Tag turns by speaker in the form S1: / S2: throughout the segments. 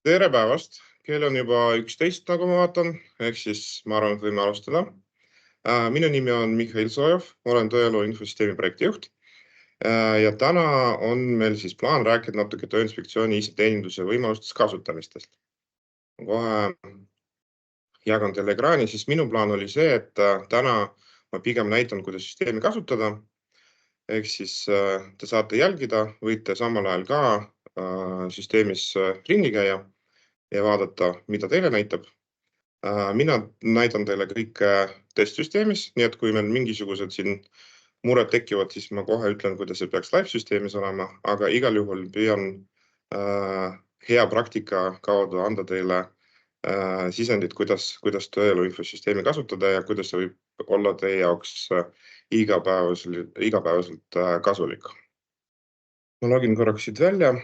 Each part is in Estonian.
S1: Tere päevast! Kell on juba 11, nagu ma vaatan, ehk siis ma arvan, et võime alustada. Minu nimi on Mihhail Sojov, olen Tööelu infosüsteemi projektijuht. Ja täna on meil siis plaan rääkida natuke Tööinspektsiooni iseteeninduse võimalustest kasutamistest. Kohe jagan teile ekraani, siis minu plaan oli see, et täna ma pigem näitan, kuidas süsteemi kasutada. Ehk siis te saate jälgida, võite samal ajal ka süsteemis ringi käia ja vaadata, mida teile näitab. Mina näitan teile kõike testsüsteemis, nii et kui meil mingisugused siin mured tekivad, siis ma kohe ütlen, kuidas see peaks live-süsteemis olema, aga igal juhul püüan hea praktika kaudu anda teile sisendit, kuidas Tööelu infosüsteemi kasutada ja kuidas see võib olla teie jaoks igapäevaselt kasulik. Ma login korraks siit välja.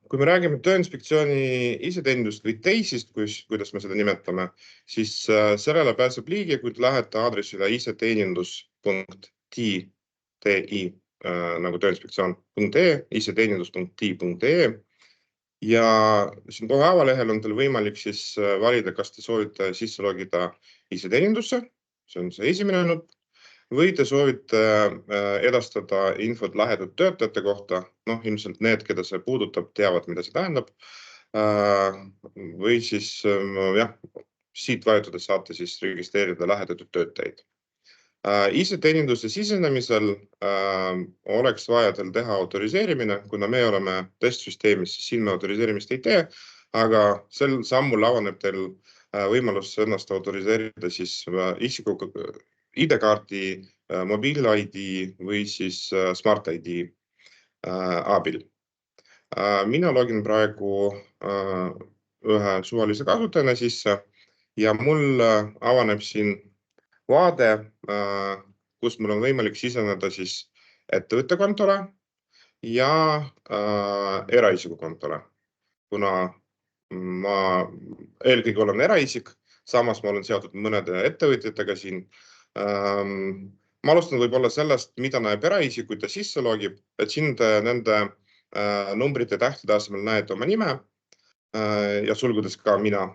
S1: Kui me räägime Tööinspektsiooni iseteenindust või teisist, kuidas me seda nimetame, siis sellele pääseb ligi, kui lähete aadressile iseteenindus.ti, nagu tööinspektsioon.ee, iseteenindus.ti.ee. Ja siin kohe avalehel on teil võimalik siis valida, kas te soovite sisse logida iseteenindusse, see on see esimene nupp, või te soovite edastada infot lähedatud töötajate kohta, ilmselt need, keda see puudutab, teavad, mida see tähendab. Või siis siit vajutades saate siis registreerida lähedatud töötajaid. Iseteeninduse sisenemisel oleks vaja teil teha autoriseerimine, kuna me oleme testsüsteemis, siis siin me autoriseerimist ei tee, aga sel sammul avaneb teil võimalus ennast autoriseerida siis ID-kaardi, mobiil-ID või siis Smart-ID abil. Mina login praegu ühe suvalise kasutajana sisse ja mul avaneb siin vaade, kus mul on võimalik siseneda siis ettevõttekontole ja eraisiku kontole. Kuna ma eelkõige olen eraisik, samas ma olen seotud mõnede ettevõtjatega siin. Ma alustan võib-olla sellest, mida näeb eraisik, kui ta sisse logib, et siin nende numbrite tähtede asemel näete oma nime ja sulgudes ka mina.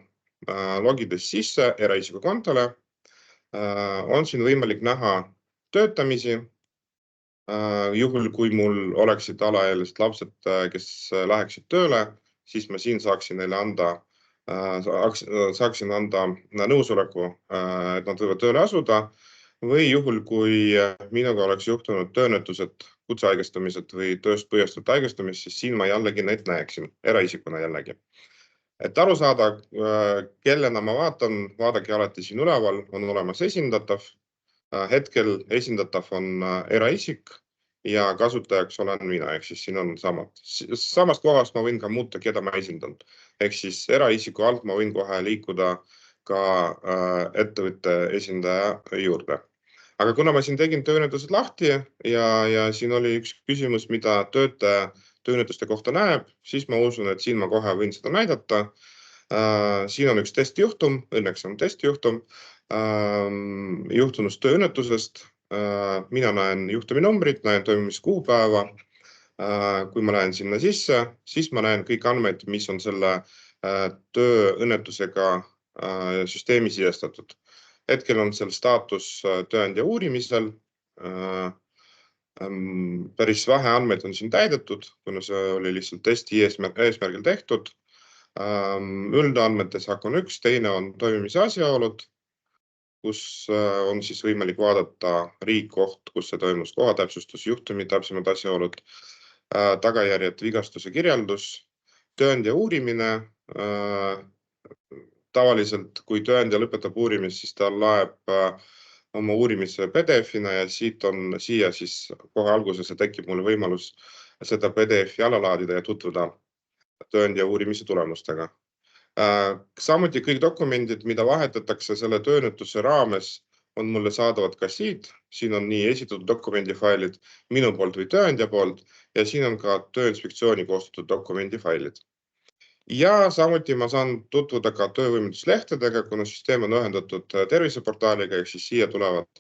S1: Logides sisse eraisiku kontole on siin võimalik näha töötamisi. Juhul, kui mul oleksid alaealised lapsed, kes läheksid tööle, siis ma siin saaksin neile anda nõusoleku, et nad võivad tööle asuda. Või juhul, kui minuga oleks juhtunud tööõnnetused, kutsehaigestumised või tööst põhjustatud haigestumist, siis siin ma jällegi neid näeksin, eraisikuna jällegi. Et aru saada, kellena ma vaatan, vaadake alati siin üleval, on olemas esindatav. Hetkel esindatav on eraisik ja kasutajaks olen mina, ehk siis siin on samast kohast ma võin ka muuta, keda ma esindan. Ehk siis eraisiku alt ma võin kohe liikuda ka ettevõtte esindaja juurde. Aga kuna ma siin tegin tööõnnetused lahti ja siin oli üks küsimus, mida töötaja tööõnnetuste kohta näeb, siis ma usun, et siin ma kohe võin seda näidata. Siin on üks testijuhtum, õnneks on testijuhtum juhtunust tööõnnetusest. Mina näen juhtumi numbrit, näen toimumiskuupäeva. Kui ma lähen sinna sisse, siis ma näen kõik andmed, mis on selle tööõnnetusega süsteemi sisestatud. Hetkel on seal staatus tööandja uurimisel. Päris vähe andmeid on siin täidetud, kuna see oli lihtsalt testi eesmärgil tehtud. Üldandmetes on üks, teine on toimimise asjaolud, kus on siis võimalik vaadata riik, koht, kus see toimus, kohatäpsustus, juhtumi täpsemad asjaolud, tagajärjed, vigastuse kirjeldus, tööandja uurimine. Tavaliselt, kui tööandja lõpetab uurimist, siis ta laeb oma uurimise PDF-ina ja siia siis kohe alguses tekib mul võimalus seda PDF-i alla laadida ja tutvuda tööandja uurimise tulemustega. Samuti kõik dokumendid, mida vahetatakse selle tööõnnetuse raames, on mulle saadavad ka siit. Siin on nii esitatud dokumendifailid minu poolt või tööandja poolt ja siin on ka Tööinspektsiooni koostatud dokumendifailid. Ja samuti ma saan tutvuda ka töövõimetuslehtedega, kuna süsteem on ühendatud terviseportaaliga, ehk siis siia tulevad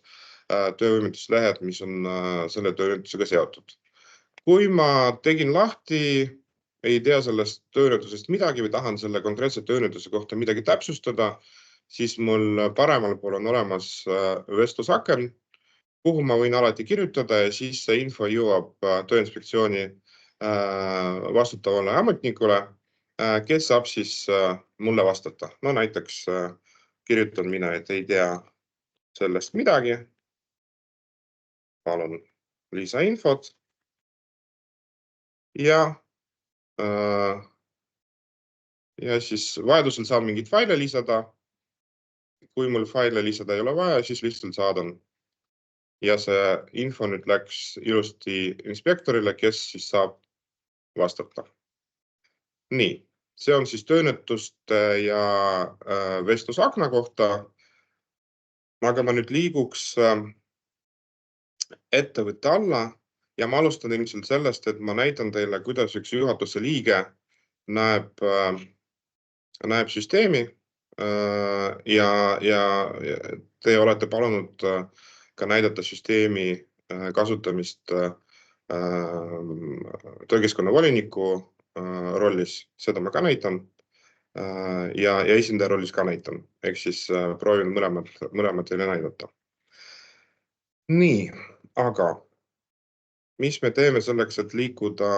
S1: töövõimetuslehed, mis on selle tööõnnetusega seotud. Kui ma tegin lahti ei tea sellest töönetusest midagi või tahan selle konkreetse töönetuse kohta midagi täpsustada, siis mul paremal pool on olemas vestlusaken, kuhu ma võin alati kirjutada ja siis see info jõuab Tööinspektsiooni vastutavale ametnikule, kes saab siis mulle vastata. No näiteks kirjutan mina, et ei tea sellest midagi. Palun lisainfot ja siis vajadusel saan mingit faile lisada. Kui mul faile lisada ei ole vaja, siis lihtsalt saadan. Ja see info nüüd läks ilusti inspektorile, kes siis saab vastata. Nii, see on siis töönetuste ja vestlusakna kohta. Aga ma nüüd liiguks ettevõtte alla ja ma alustan ilmselt sellest, et ma näitan teile, kuidas üks juhatuse liige näeb süsteemi ja te olete palunud ka näidata süsteemi kasutamist töökeskkonna voliniku rollis, seda ma ka näitan ja esindaja rollis ka näitan, ehk siis proovin mõlemad teile näidata. Nii, aga mis me teeme selleks, et liikuda,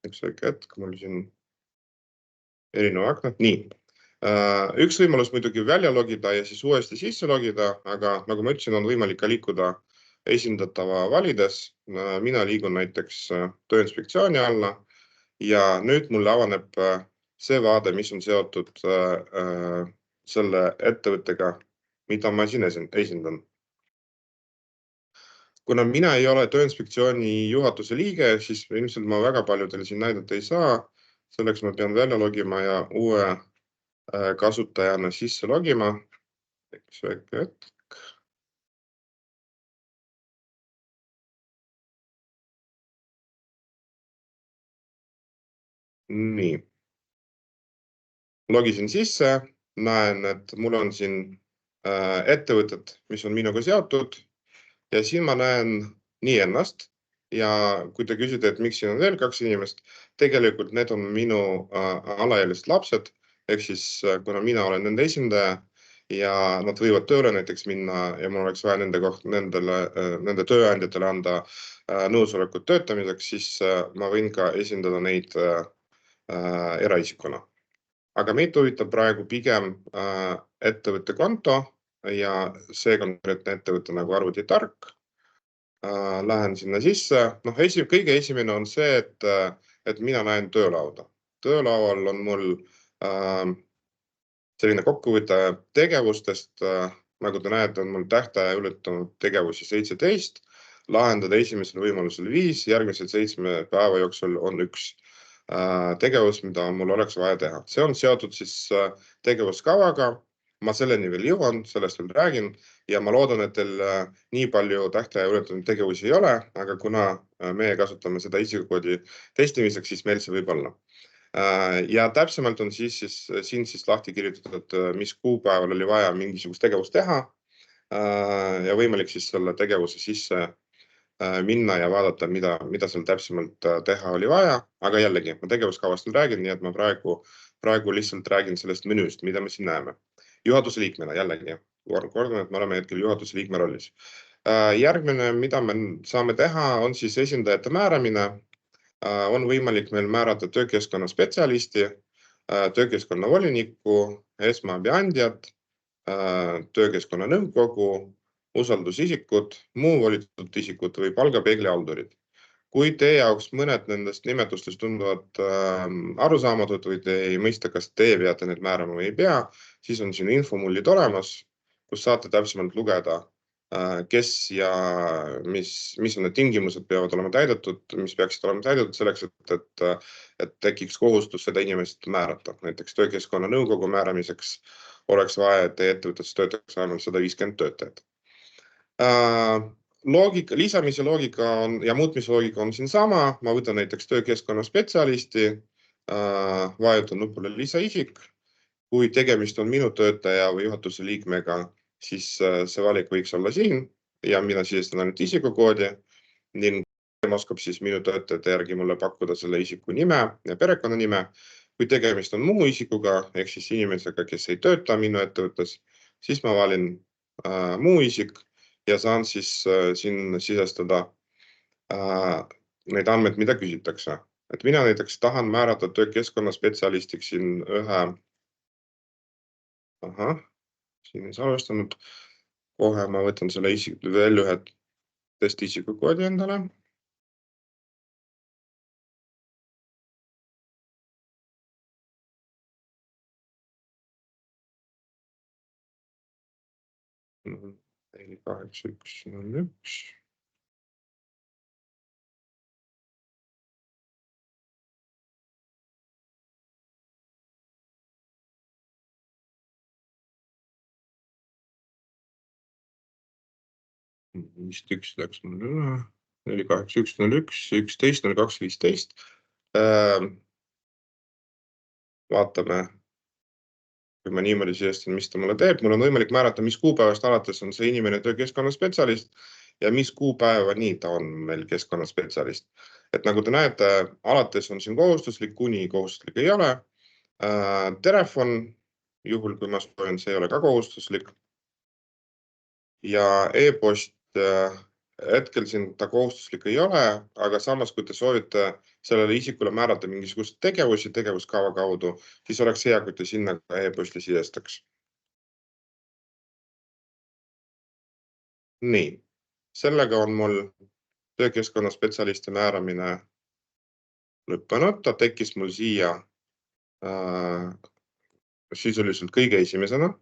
S1: üks väike hetk, mul siin erineva aknad, nii. Üks võimalus muidugi välja logida ja siis uuesti sisse logida, aga nagu ma ütlesin, on võimalik ka liikuda esindatava valides. Mina liigun näiteks Tööinspektsiooni alla ja nüüd mulle avaneb see vaade, mis on seotud selle ettevõttega, mida ma siin esindan. Kuna mina ei ole Tööinspektsiooni juhatuse liige, siis ilmselt ma väga palju teile siin näidata ei saa. Selleks ma pean välja logima ja uue kasutajana sisse logima. Üks väike hetk. Nii. Logisin sisse, näen, et mul on siin ettevõtted, mis on minuga seotud. Ja siin ma näen nii ennast ja kui te küsite, et miks siin on veel 2 inimest, tegelikult need on minu alaealised lapsed, ehk siis kuna mina olen nende esindaja ja nad võivad tööle näiteks minna ja mul oleks vaja nende tööandjatele anda nõusolekut töötamiseks, siis ma võin ka esindada neid eraisikuna. Aga meid huvitab praegu pigem ettevõtte konto ja see konkreetne ettevõte nagu Arvutitark. Lähen sinna sisse. Kõige esimene on see, et mina näen töölauda. Töölaual on mul selline kokkuvõte tegevustest. Nagu te näete, on mul tähtaja ületanud tegevusi 17, lahendada esimesel võimalusel 5, järgmisel 7 päeva jooksul on 1 tegevus, mida mul oleks vaja teha. See on seotud siis tegevuskavaga. Ma selleni veel jõuan, sellest veel räägin ja ma loodan, et teil nii palju tähtaja ületanud tegevusi ei ole, aga kuna meie kasutame seda isikukoodi testimiseks, siis meil see võib olla. Ja täpsemalt on siin lahti kirjutatud, mis kuupäeval oli vaja mingisugust tegevust teha ja võimalik siis selle tegevuse sisse minna ja vaadata, mida seal täpsemalt teha oli vaja, aga jällegi, ma tegevuskavast räägin, nii et ma praegu lihtsalt räägin sellest menüüst, mida me siin näeme. Juhatuse liikmena jällegi, kordan, et me oleme hetkel juhatuse liikme rollis. Järgmine, mida me saame teha, on siis esindajate määramine. On võimalik meil määrata töökeskkonna spetsialisti, töökeskkonna voliniku, esmaabi andjad, töökeskkonna nõukogu, usaldusisikud, muu volitatud isikud või palgapeegli haldurid. Kui teie jaoks mõned nendest nimetustest tunduvad arusaamatud või te ei mõista, kas te peate need määrama või ei pea, siis on siin infomullid olemas, kus saate täpsemalt lugeda, kes ja mis on need tingimused peavad olema täidetud, mis peaksid olema täidetud selleks, et tekiks kohustus seda inimest määrata. Näiteks töökeskkonna nõukogu määramiseks oleks vaja, et teie ettevõttes töötaks vähemalt 150 töötajat. Lisamise loogika ja muutmise loogika on siin sama. Ma võtan näiteks töökeskkonna spetsialisti, vajutan nupule lisaisik. Kui tegemist on minu töötaja või juhatuse liikmega, siis see valik võiks olla siin ja mina sisestan ainult isikukoodi ning tema oskab siis minu töötajate järgi mulle pakkuda selle isiku nime ja perekonnanime. Kui tegemist on muu isikuga, ehk siis inimesega, kes ei tööta minu ettevõttes, siis ma valin muu isik ja saan siis siin sisestada neid andmeid, mida küsitakse. Et mina näiteks tahan määrata töökeskkonna spetsialistiks siin ühe, siin ei salvestanud, kohe ma võtan selle veel ühe testi isikukoodi endale. Mm-hmm. 48101. Vist üks läks mul üle. 48101, 11, 02, 15. Vaatame, kui ma niimoodi sisestan, mis ta mulle teeb. Mul on võimalik määrata, mis kuupäevast alates on see inimene töökeskkonnaspetsialist ja mis kuupäevani ta on meil keskkonnaspetsialist. Et nagu te näete, alates on siin kohustuslik, kuni kohustuslik ei ole. Telefon, juhul kui ma soovin, see ei ole ka kohustuslik. Ja e-post hetkel siin ta kohustuslik ei ole, aga samas, kui te soovite sellele isikule määrata mingisugust tegevusi tegevuskava kaudu, siis oleks hea, kui te sinna ka e-posti sisestaks. Nii, sellega on mul töökeskkonnaspetsialisti määramine lõppenud. Ta tekkis mul siia sisuliselt kõige esimesena.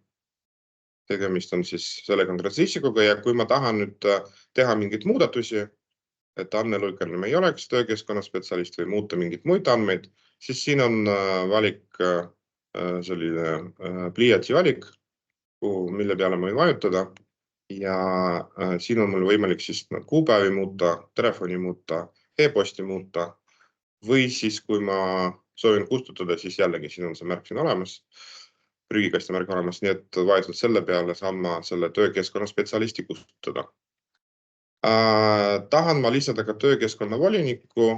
S1: Tegemist on siis selle konkreetse isikuga ja kui ma tahan nüüd teha mingeid muudatusi, et Anne Luikernõmm ei oleks töökeskkonnaspetsialist või muuta mingeid muid andmeid, siis siin on valik, selline pliiatsi valik, mille peale ma võin vajutada ja siin on mul võimalik siis kuupäevi muuta, telefoni muuta, e-posti muuta või siis, kui ma soovin kustutada, siis jällegi siin on see märk siin olemas. Prügikasti märk olemas, nii et vajadusel selle peale saan ma selle töökeskkonnaspetsialisti kustutada. Tahan ma lisada ka töökeskkonna voliniku,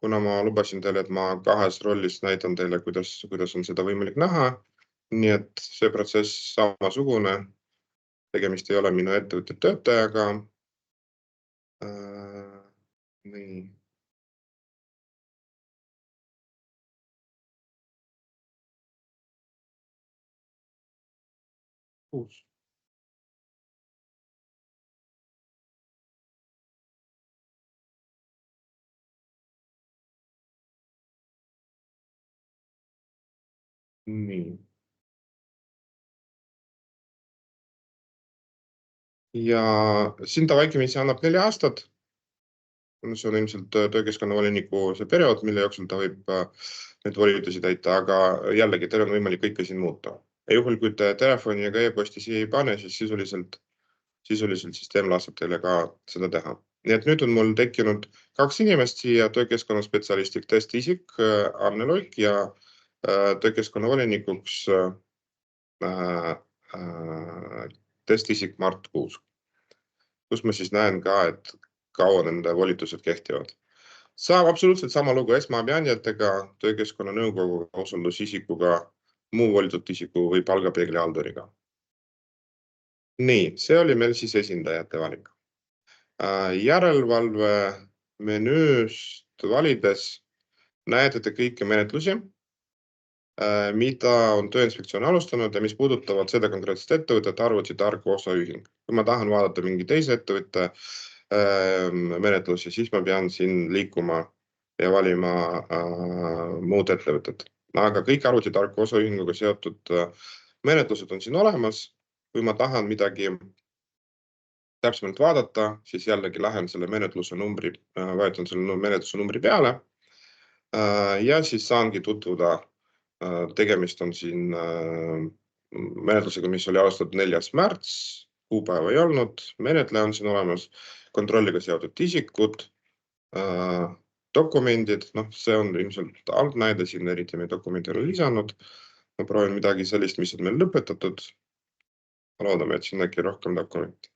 S1: kuna ma lubasin teile, et ma kahes rollis näitan teile, kuidas on seda võimalik näha. Nii et see protsess samasugune. Tegemist ei ole minu ettevõtte töötajaga. Nii. Uus. Nii. Ja siin ta vaikimisi annab 4 aastat. See on ilmselt töökeskkonna voliniku see periood, mille jooksul ta võib need volitusi täita, aga jällegi teil on võimalik kõike siin muuta. Ja juhul, kui te telefoni ja e-posti siia ei pane, siis sisuliselt süsteem laseb teile ka seda teha. Nii et nüüd on mul tekkinud 2 inimest siia, töökeskkonnaspetsialistik testiisik Anne Luik ja töökeskkonna volinikuks testiisik Mart Kuus, kus ma siis näen ka, et kaua nende volitused kehtivad. Saab absoluutselt sama lugu esmaabiandjatega, töökeskkonna nõukoguga, usaldusisikuga, muu volitatud isiku või palgapeegli halduriga. Nii, see oli meil siis esindajate valik. Järelevalve menüüst valides näete te kõiki menetlusi, mida on Tööinspektsioon alustanud ja mis puudutavad seda konkreetset ettevõtet, arvuti targu osaühing. Kui ma tahan vaadata mingi teise ettevõtte menetlusi, siis ma pean siin liikuma ja valima muud ettevõtted. Aga kõik arvuti targu osaühinguga seotud menetlused on siin olemas. Kui ma tahan midagi täpsemalt vaadata, siis jällegi lähen selle menetluse numbri, vajutan selle menetluse numbri peale ja siis saangi tutvuda. Tegemist on siin menetlusega, mis oli alustatud 4. märts, kuupäeva ei olnud, menetleja on siin olemas, kontrolliga seotud isikud, dokumendid, see on ilmselt algnäide siin, eriti me dokumenti ei ole lisanud. Ma proovin midagi sellist, mis on meil lõpetatud. Loodame, et siin äkki rohkem dokumenti.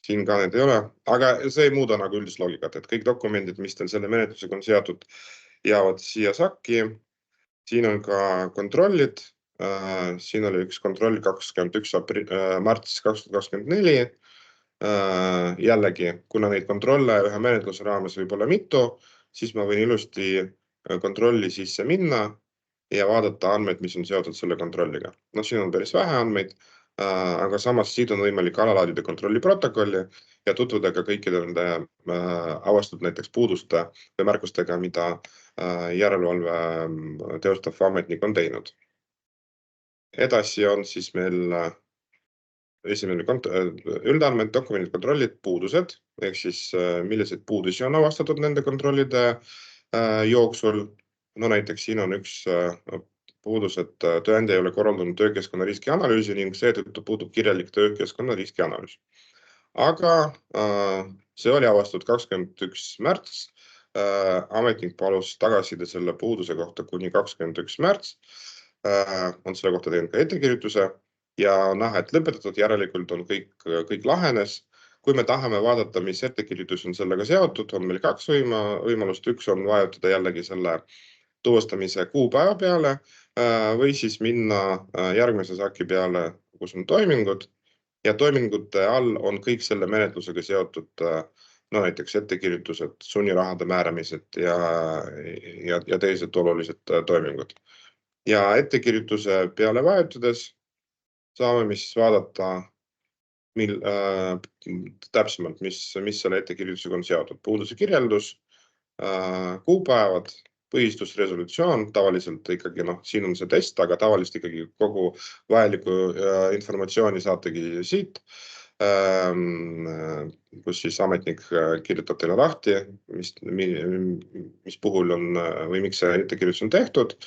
S1: siin ka need ei ole, aga see ei muuda nagu üldist loogikat, et kõik dokumendid, mis teil selle menetlusega on seotud, jäävad siia sakki. Siin on ka kontrollid. Siin oli üks kontroll 21. märts 2024. Jällegi, kuna neid kontrolle ühe menetluse raames võib olla mitu, siis ma võin ilusti kontrolli sisse minna ja vaadata andmeid, mis on seotud selle kontrolliga. No siin on päris vähe andmeid, aga samas siit on võimalik alalaadida kontrolli protokolli ja tutvuda ka kõikide nende avastatud näiteks puuduste või märkustega, mida järelevalve teostav ametnik on teinud. Edasi on siis meil esimene üldandmed, dokumendid, kontrollid, puudused, ehk siis milliseid puudusi on avastatud nende kontrollide jooksul. No näiteks siin on üks puudus, et tööandja ei ole korraldanud töökeskkonna riskianalüüsi ning seetõttu puudub kirjalik töökeskkonna riskianalüüs. Aga see oli avastatud 21. märts. Ametnik palus tagasiside selle puuduse kohta kuni 21. märts. On selle kohta teinud ka ettekirjutuse ja näha, et lõpetatud, järelikult on kõik lahenes. Kui me tahame vaadata, mis ettekirjutus on sellega seotud, on meil kaks võimalust. Üks on vajutada jällegi selle tuvastamise kuupäeva peale või siis minna järgmise saki peale, kus on toimingud ja toimingute all on kõik selle menetlusega seotud, no näiteks ettekirjutused, sunnirahade määramised ja teised olulised toimingud. Ja ettekirjutuse peale vajutades saame mis vaadata täpsemalt, mis selle ettekirjutusega on seotud. Puuduse kirjeldus, kuupäevad, põhistusresolutsioon, tavaliselt ikkagi, siin on see test, aga tavaliselt ikkagi kogu vajalikku informatsiooni saategi siit, kus siis ametnik kirjutab teile lahti, mis puhul on või miks see ettekirjutus on tehtud.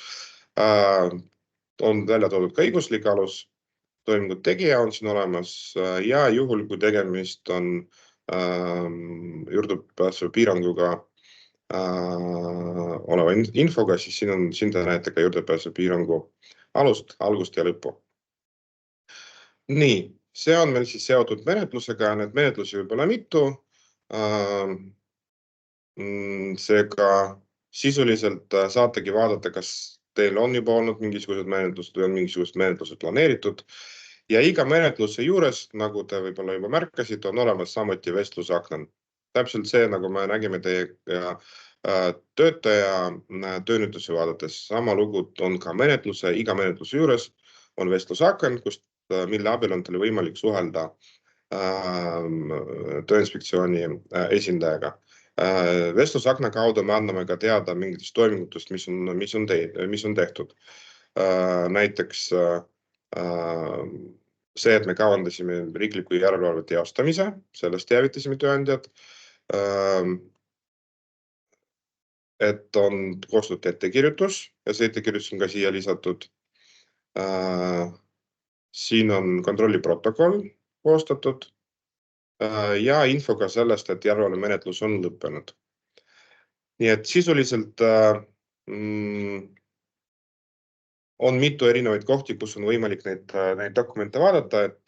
S1: On välja toodud ka õiguslik alus, toimingut tegija on siin olemas ja juhul, kui tegemist on juurdepääsu piiranguga oleva infoga, siis siin te näete ka juurdepääsu piirangu alust, algust ja lõppu. Nii, see on meil siis seotud menetlusega, need menetlusi võib olla mitu. Seega sisuliselt saategi vaadata, kas teil on juba olnud mingisugused menetlused või on mingisugused menetlused planeeritud. Ja iga menetluse juures, nagu te võib-olla juba märkasite, on olemas samuti vestlusakna. Täpselt see, nagu me nägime teiega töötaja töönnütusi vaadates, sama lugu on ka iga menetluse juures on vestlusaken, mille abil on teil võimalik suhelda Tööinspektsiooni esindajaga. Vestlusakna kaudu me anname ka teada mingitest toimingutest, mis on tehtud. Näiteks see, et me kavandasime riikliku järelevalve teostamise, sellest teavitasime tööandjad, et on koostatud ettekirjutus ja see ettekirjutus on ka siia lisatud. Siin on kontrolli protokoll koostatud ja info ka sellest, et järelevalvemenetlus on lõppenud. Nii et sisuliselt on mitu erinevaid kohti, kus on võimalik neid dokumente vaadata, et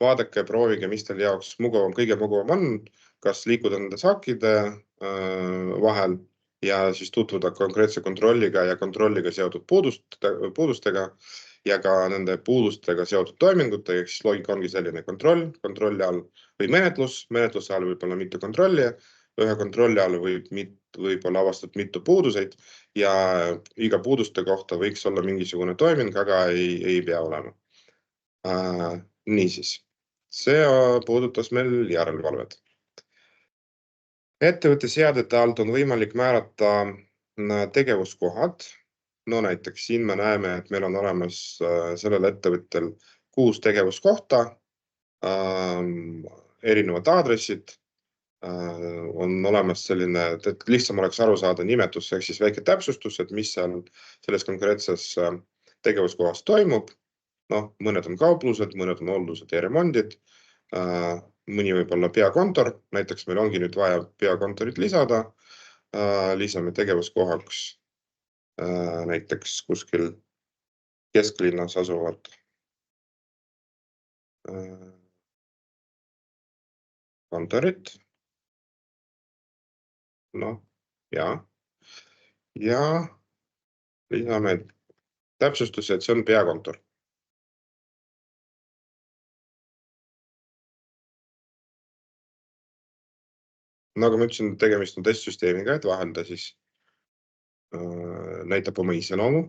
S1: vaadake, proovige, mis teil jaoks kõige mugavam on, kas liikuda nende sakkide vahel ja siis tutvuda konkreetse kontrolliga ja kontrolliga seotud puudustega ja ka nende puudustega seotud toimingutega, ehk siis loogika ongi selline kontrolli all või menetluse all võib olla mitu kontrolli, ühe kontrolli all võib olla avastatud mitu puuduseid ja iga puuduste kohta võiks olla mingisugune toiming, aga ei pea olema. Niisiis, see puudutas meil järelevalvet. Ettevõtte seadete alt on võimalik määrata tegevuskohad. No näiteks siin me näeme, et meil on olemas sellel ettevõttel 6 tegevuskohta, erinevad aadressid, on olemas selline, et lihtsam oleks aru saada nimetus, ehk siis väike täpsustus, et mis seal selles konkreetses tegevuskohas toimub. Mõned on kauplused, mõned on hooldused ja remondid, mõni võib olla peakontor, näiteks meil ongi nüüd vaja peakontorit lisada, lisame tegevuskohaks näiteks kuskil kesklinnas asuvad kontorit. Noh, ja lisame täpsustuse, et see on peakontor. Nagu ma ütlesin, tegemist on testsüsteemiga, et vahel ta siis näitab oma iseloomu.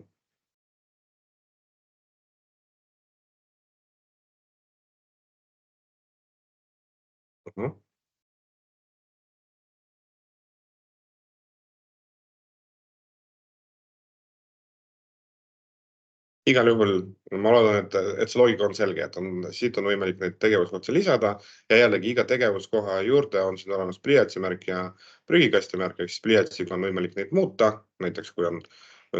S1: Igal juhul ma loodan, et see loogika on selge, et siit on võimalik neid tegevuskohti lisada ja jällegi iga tegevuskoha juurde on siin olemas pliiatsimärk ja prügikastimärk, ehk siis pliiatsiga on võimalik neid muuta. Näiteks kui on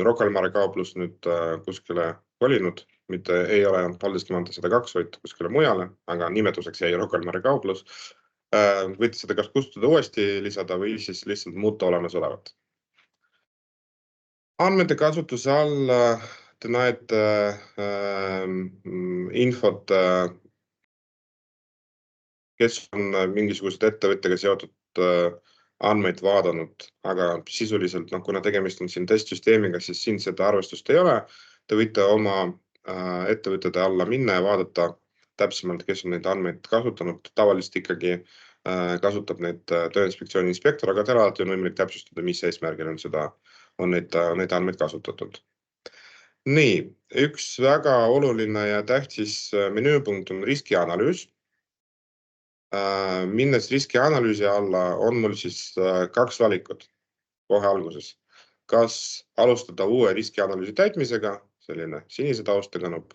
S1: Rocca al Mare kaablus nüüd kuskile kolinud, mitte ei ole Paldiski maantee 102, vaid kuskile mujale, aga nimetuseks jäi Rocca al Mare kaablus. Võite seda kas kustutada uuesti lisada või siis lihtsalt muuta olemasolevat. Andmete kasutuse all te näete infot, kes on mingisugused ettevõttega seotud andmeid vaadanud, aga sisuliselt, kuna tegemist on siin testsüsteemiga, siis siin seda arvestust ei ole. Te võite oma ettevõtete alla minna ja vaadata täpsemalt, kes on neid andmeid kasutanud. Tavaliselt ikkagi kasutab neid Tööinspektsiooni inspektor, aga teil alati on võimalik täpsustada, mis eesmärgil on neid andmeid kasutatud. Nii, üks väga oluline ja tähtis menüüpunkt on riskianalüüs. Minnes riskianalüüsi alla on mul siis kaks valikut kohe alguses. Kas alustada uue riskianalüüsi täitmisega, selline sinise taustaga nupp,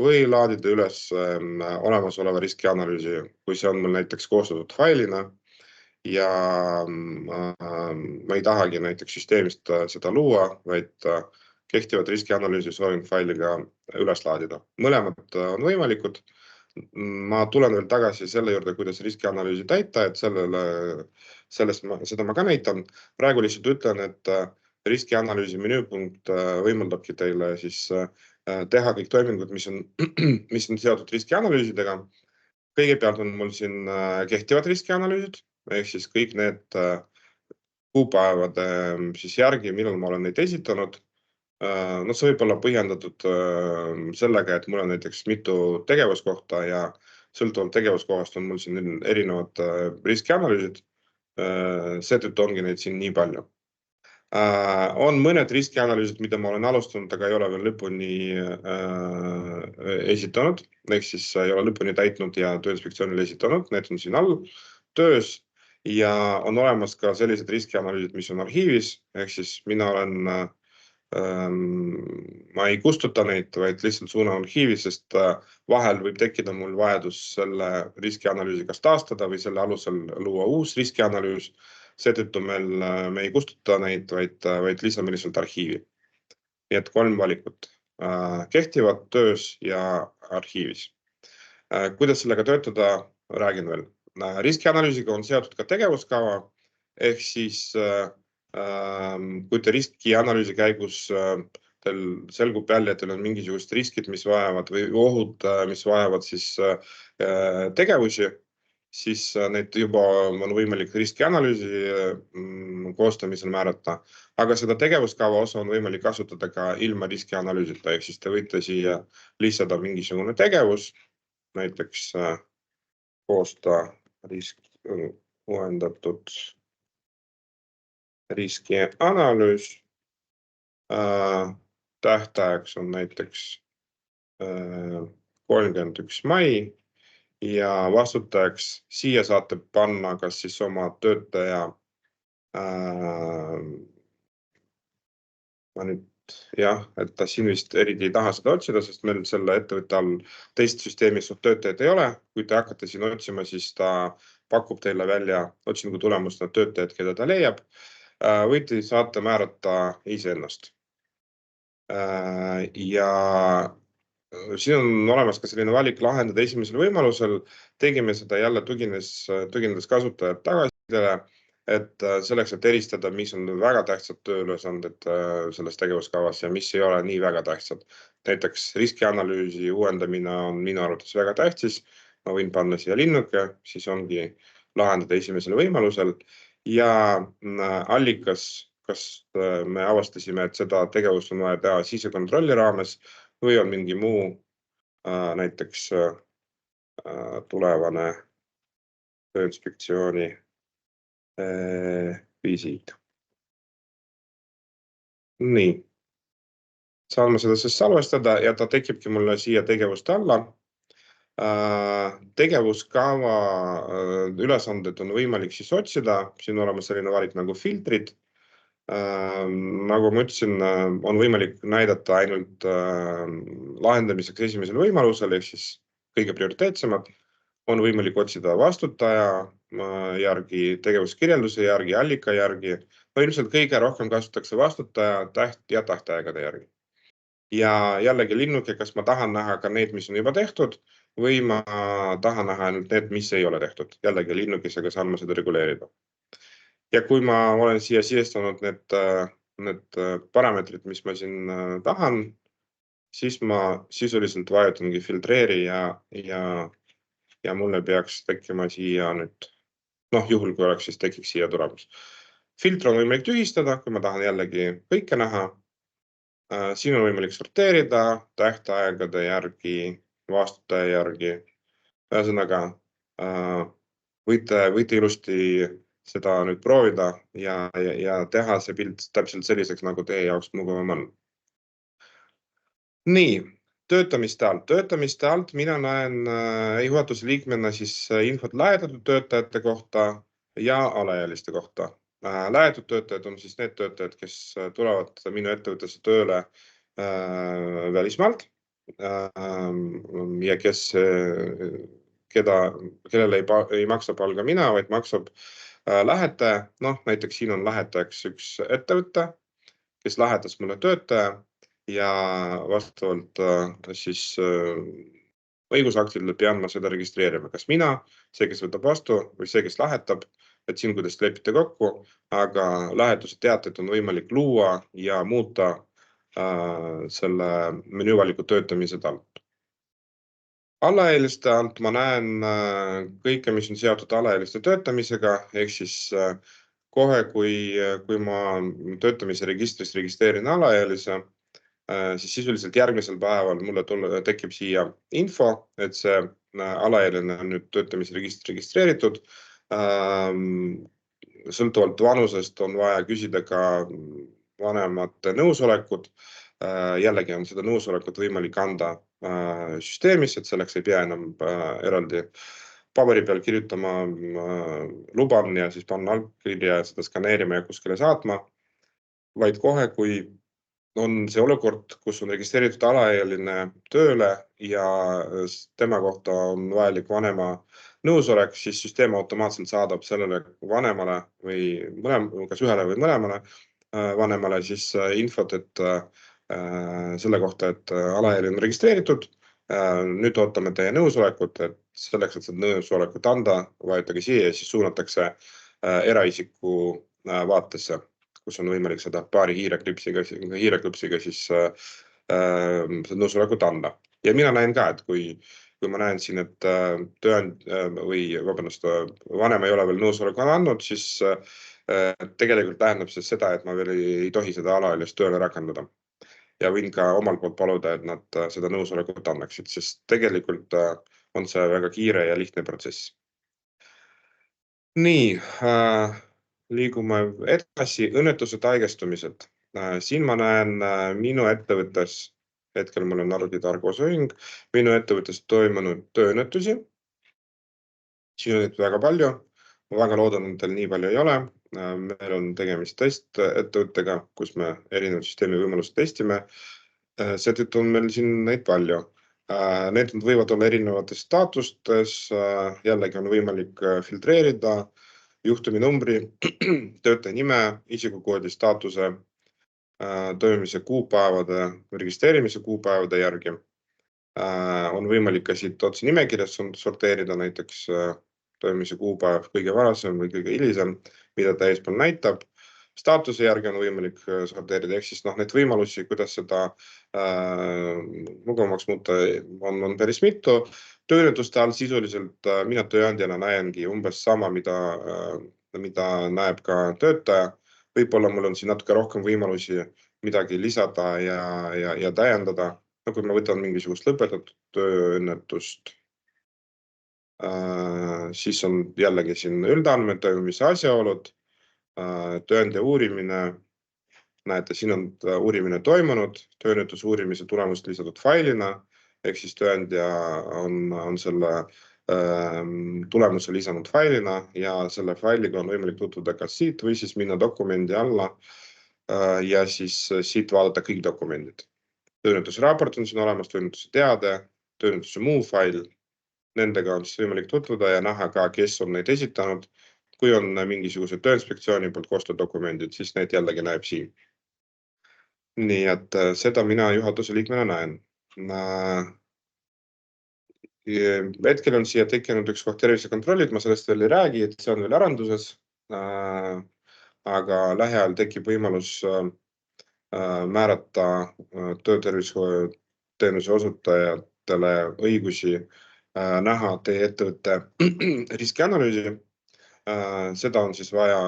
S1: või laadida üles olemasoleva riskianalüüsi, kui see on mul näiteks koostatud failina ja ma ei tahagi näiteks süsteemist seda luua, vaid kehtivat riskianalüüsi soovin failiga üles laadida. Mõlemad on võimalikud. Ma tulen veel tagasi selle juurde, kuidas riskianalüüsi täita, et seda ma ka näitan. Praegu lihtsalt ütlen, et riskianalüüsi menüüpunkt võimaldabki teile siis teha kõik toimingud, mis on seotud riskianalüüsidega. Kõigepealt on mul siin kehtivad riskianalüüsid, ehk siis kõik need kuupäevade siis järgi, millal ma olen neid esitanud. No see võib olla põhjendatud sellega, et mul on näiteks mitu tegevuskohta ja sõltuvalt tegevuskohast on mul siin erinevad riskianalüüsid. Seetõttu ongi neid siin nii palju. On mõned riskianalüüsid, mida ma olen alustanud, aga ei ole veel lõpuni esitanud, ehk siis ei ole lõpuni täitnud ja Tööinspektsioonile esitanud. Need on siin all töös ja on olemas ka sellised riskianalüüsid, mis on arhiivis, ehk siis ma ei kustuta neid, vaid lihtsalt suunan arhiivi, sest vahel võib tekkida mul vajadus selle riskianalüüsi kas taastada või selle alusel luua uus riskianalüüs. Seetõttu me ei kustuta neid, vaid lisame lihtsalt arhiivi. Nii et 3 valikut. Kehtivad töös ja arhiivis. Kuidas sellega töötada, räägin veel. Riskianalüüsiga on seotud ka tegevuskava, ehk siis kui te riskianalüüsi käigus teil selgub välja, et teil on mingisugused riskid, mis vajavad või ohud, mis vajavad siis tegevusi, siis neid juba on võimalik riskianalüüsi koostamisel määrata, aga seda tegevuskava osa on võimalik kasutada ka ilma riskianalüüsita, ehk siis te võite siia lisada mingisugune tegevus, näiteks koosta uuendatud riskianalüüs. Tähtajaks on näiteks 31. mai ja vastutajaks siia saate panna kas siis oma töötaja. Ma nüüd et ta siin vist eriti ei taha seda otsida, sest meil selle ettevõtte all teist süsteemis töötajaid ei ole. Kui te hakkate siin otsima, siis ta pakub teile välja otsingu tulemustena töötajad, keda ta leiab. Võite saate määrata iseennast. Ja siin on olemas ka selline valik lahendada esimesel võimalusel. Tegime seda jälle tuginedes kasutajad tagasisidele, et selleks, et eristada, mis on väga tähtsad tööülesanded selles tegevuskavas ja mis ei ole nii väga tähtsad. Näiteks riskianalüüsi uuendamine on minu arvates väga tähtis. Ma võin panna siia linnuke, siis ongi lahendada esimesel võimalusel ja allikas, kas me avastasime, et seda tegevust on vaja teha sisekontrolli raames või on mingi muu näiteks tulevane Tööinspektsiooni visiit. Nii, saan ma seda siis salvestada ja ta tekibki mulle siia tegevuste alla. Tegevuskava ülesanded on võimalik siis otsida, siin on olemas selline valik nagu filtrid. Nagu ma ütlesin, on võimalik näidata ainult lahendamiseks esimesel võimalusel, ehk siis kõige prioriteetsemad. On võimalik otsida vastutaja järgi, tegevuskirjelduse järgi, allika järgi. Ilmselt kõige rohkem kasutatakse vastutaja ja tähtaegade järgi. Ja jällegi linnuke, kas ma tahan näha ka need, mis on juba tehtud või ma tahan näha ainult need, mis ei ole tehtud. Jällegi linnukesega saan ma seda reguleerida. Ja kui ma olen siia sisestanud need parameetrid, mis ma siin tahan, siis ma sisuliselt vajutangi filtreeri ja mulle peaks tekkima siia nüüd, juhul kui oleks, siis tekiks siia tulemus. Filtr on võimalik tühistada, kui ma tahan jällegi kõike näha. Siin on võimalik sorteerida tähtaegade järgi, vastutaja järgi. Ühesõnaga, võite ilusti seda nüüd proovida ja teha see pilt täpselt selliseks, nagu teie jaoks mugavam on. Nii. Töötamiste alt mina näen juhatuse liikmena siis infot lähetatud töötajate kohta ja alaealiste kohta. Lähetatud töötajad on siis need töötajad, kes tulevad minu ettevõttesse tööle välismaalt ja kellele ei maksa palga mina, vaid maksab lähetaja. Näiteks siin on lähetajaks üks ettevõte, kes lähetas mulle töötaja. Ja vastavalt siis õigusaktidele pean ma seda registreerima. Kas mina, see, kes võtab vastu või see, kes lähetab, et siin kuidas lepite kokku, aga lähetuse teated on võimalik luua ja muuta selle menüüvaliku töötamise alt. Alaealiste alt ma näen kõike, mis on seotud alaealiste töötamisega, ehk siis kohe, kui ma töötamise registris registreerin alaealise, siis sisuliselt järgmisel päeval mulle tekib siia info, et see alaealine on nüüd töötamisregistri registreeritud. Sõltuvalt vanusest on vaja küsida ka vanemate nõusolekut. Jällegi on seda nõusolekut võimalik anda süsteemis, et selleks ei pea enam eraldi paberi peal kirjutama luban ja siis panna allkirja ja seda skaneerima ja kuskile saatma, vaid kohe, kui on see olukord, kus on registreeritud alaealine tööle ja tema kohta on vajalik vanema nõusolek, siis süsteem automaatselt saadab sellele vanemale või kas ühele või mõlemale vanemale siis infot, et selle kohta, et alaealine on registreeritud. Nüüd ootame teie nõusolekut, et selleks, et seda nõusolekut anda, vajutage siia ja siis suunatakse eraisiku vaatesse, kus on võimalik seda paari hiireklipsiga siis nõusolekut anda. Ja mina näen ka, et kui ma näen siin, et vanem ei ole veel nõusoleku andnud, siis tegelikult tähendab see seda, et ma veel ei tohi seda alaealist tööle rakendada. Ja võin ka omalt poolt paluda, et nad seda nõusolekut annaksid, sest tegelikult on see väga kiire ja lihtne protsess. Nii, liigume edasi, õnnetused, haigestumised. Siin ma näen minu ettevõttes, hetkel mul on arvutitarkvara ühing, minu ettevõttes toimunud tööõnnetusi. Siin on väga palju, ma väga loodan, et teil nii palju ei ole. Meil on tegemist testettevõttega, kus me erinevad süsteemi võimalused testime. Seetõttu on meil siin neid palju. Need võivad olla erinevates staatustes, jällegi on võimalik filtreerida juhtumi numbri, töötaja nime, isikukoodi staatuse, toimimise kuupäevade, registreerimise kuupäevade järgi. On võimalik ka siit otse nimekirjas sorteerida näiteks toimimise kuupäev kõige varasem või kõige hilisem, mida ta eespool näitab. staatuse järgi on võimalik sorteerida, ehk siis neid võimalusi, kuidas seda mugavamaks muuta, on päris mitu. Tööõnnetuste all sisuliselt mina tööandjana näengi umbes sama, mida näeb ka töötaja. Võib-olla mul on siin natuke rohkem võimalusi midagi lisada ja täiendada. Kui ma võtan mingisugust lõpetatud tööõnnetust, siis on jällegi siin üldandmed, toimumise asjaolud, tööandja uurimine. Näete, siin on uurimine toimunud, tööõnnetuse uurimise tulemust lisatud failina, ehk siis tööandja on selle tulemuse lisanud failina ja selle failiga on võimalik tutvuda kas siit või siis minna dokumendi alla ja siis siit vaadata kõik dokumendid. Tööõnnetuse raport on siin olemas, tööõnnetuse teade, tööõnnetuse muu fail. Nendega on siis võimalik tutvuda ja näha ka, kes on neid esitanud. Kui on mingisugused Tööinspektsiooni poolt koostatud dokumendid, siis need jällegi näeb siin. Nii et seda mina juhatuse liikmena näen. Hetkel on siia tekkinud üks koht tervisekontrollid, ma sellest veel ei räägi, et see on veel arenduses. Aga lähiajal tekib võimalus määrata töötervishoiuteenuse osutajatele õigusi näha teie ettevõtte riskianalüüsi. Seda on siis vaja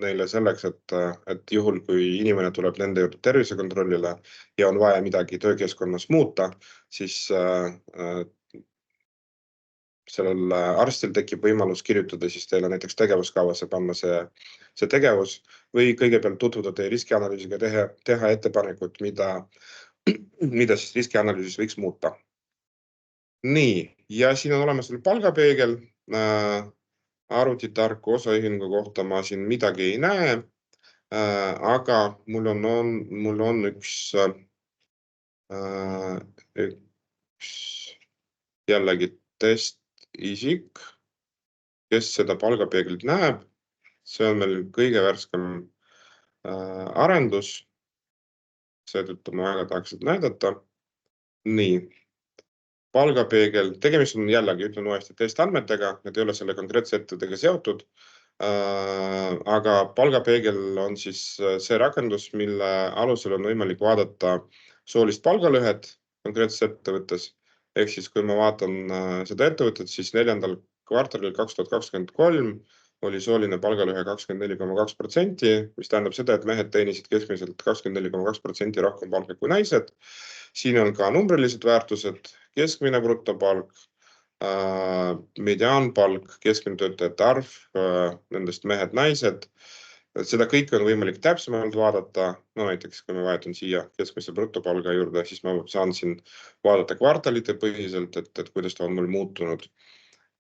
S1: neile selleks, et juhul, kui inimene tuleb nende juurde tervisekontrollile ja on vaja midagi töökeskkonnas muuta, siis sellel arstil tekib võimalus kirjutada siis teile näiteks tegevuskavasse panna see tegevus või kõigepealt tutvuda teie riskianalüüsiga, teha ettepanekut, mida siis riskianalüüsis võiks muuta. Nii, ja siin on olemas veel palgapeegel. Arvutitarku osaühingu kohta ma siin midagi ei näe, aga mul on üks jällegi testisik, kes seda palgapeeglit näeb. See on meil kõige värskem arendus. Seetõttu ma väga tahaks seda näidata. Nii. Palgapeegel, tegemist on jällegi, ütlen uuesti, testandmetega, need ei ole selle konkreetse ettevõttega seotud, aga palgapeegel on siis see rakendus, mille alusel on võimalik vaadata soolist palgalõhet konkreetses ettevõttes. Ehk siis, kui ma vaatan seda ettevõtet, siis 4. kvartalil 2023 oli sooline palgalõhe 24,2%, mis tähendab seda, et mehed teenisid keskmiselt 24,2% rohkem palka kui naised. Siin on ka numbrilised väärtused, keskmine brutopalk, mediaanpalk, keskmine töötajate arv, nendest mehed, naised. Seda kõike on võimalik täpsemalt vaadata. Näiteks, kui ma vahetan siia keskmise brutopalga juurde, siis ma saan siin vaadata kvartalite põhiselt, et kuidas ta on mul muutunud.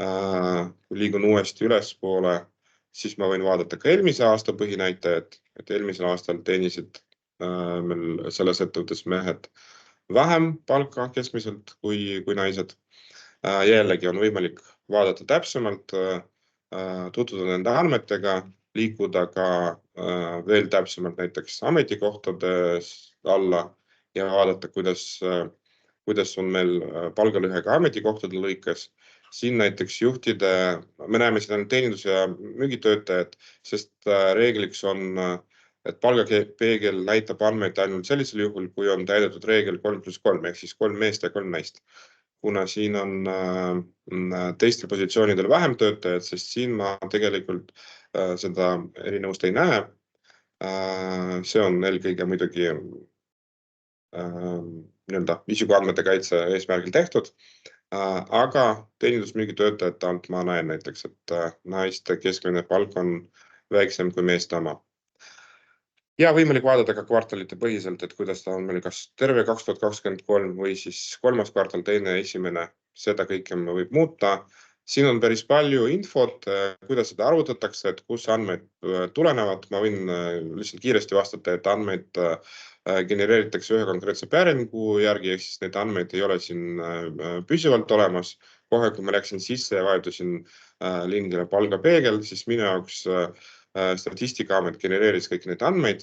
S1: Kui liigun uuesti ülespoole, siis ma võin vaadata ka eelmise aasta põhinäitajad, et eelmisel aastal teenisid meil selles ettevõttes mehed vähem palka keskmiselt kui naised. Jällegi on võimalik vaadata täpsemalt, tutvuda nende andmetega, liikuda ka veel täpsemalt näiteks ametikohtade alla ja vaadata, kuidas on meil palgalõhe ka ametikohtade lõikes. Siin näiteks juhtide, me näeme siin teenindus- ja müügitöötajad, sest reegliks on, et palgapeegel näitab andmeid ainult sellisel juhul, kui on täidetud reegel 3+3, ehk siis 3 meest ja 3 naist. Kuna siin on teistel positsioonidel vähem töötajad, sest siin ma tegelikult seda erinevust ei näe. See on eelkõige muidugi isikuandmete kaitse eesmärgil tehtud, aga teenindusmüügitöötajate alt ma näen näiteks, et naiste keskmine palk on väiksem kui meeste oma. Ja võimalik vaadata ka kvartalite põhiselt, et kuidas ta on meil kas terve 2023 või siis 3. kvartal, 2., 1. Seda kõike võib muuta. Siin on päris palju infot, kuidas seda arvutatakse, et kus andmeid tulenevad. Ma võin lihtsalt kiiresti vastata, et andmeid genereeritakse ühe konkreetse päringu järgi, ehk siis need andmeid ei ole siin püsivalt olemas. Kohe, kui ma läksin sisse ja vajutasin lingile palgapeegel, siis minu jaoks Statistikaamet genereeris kõik neid andmeid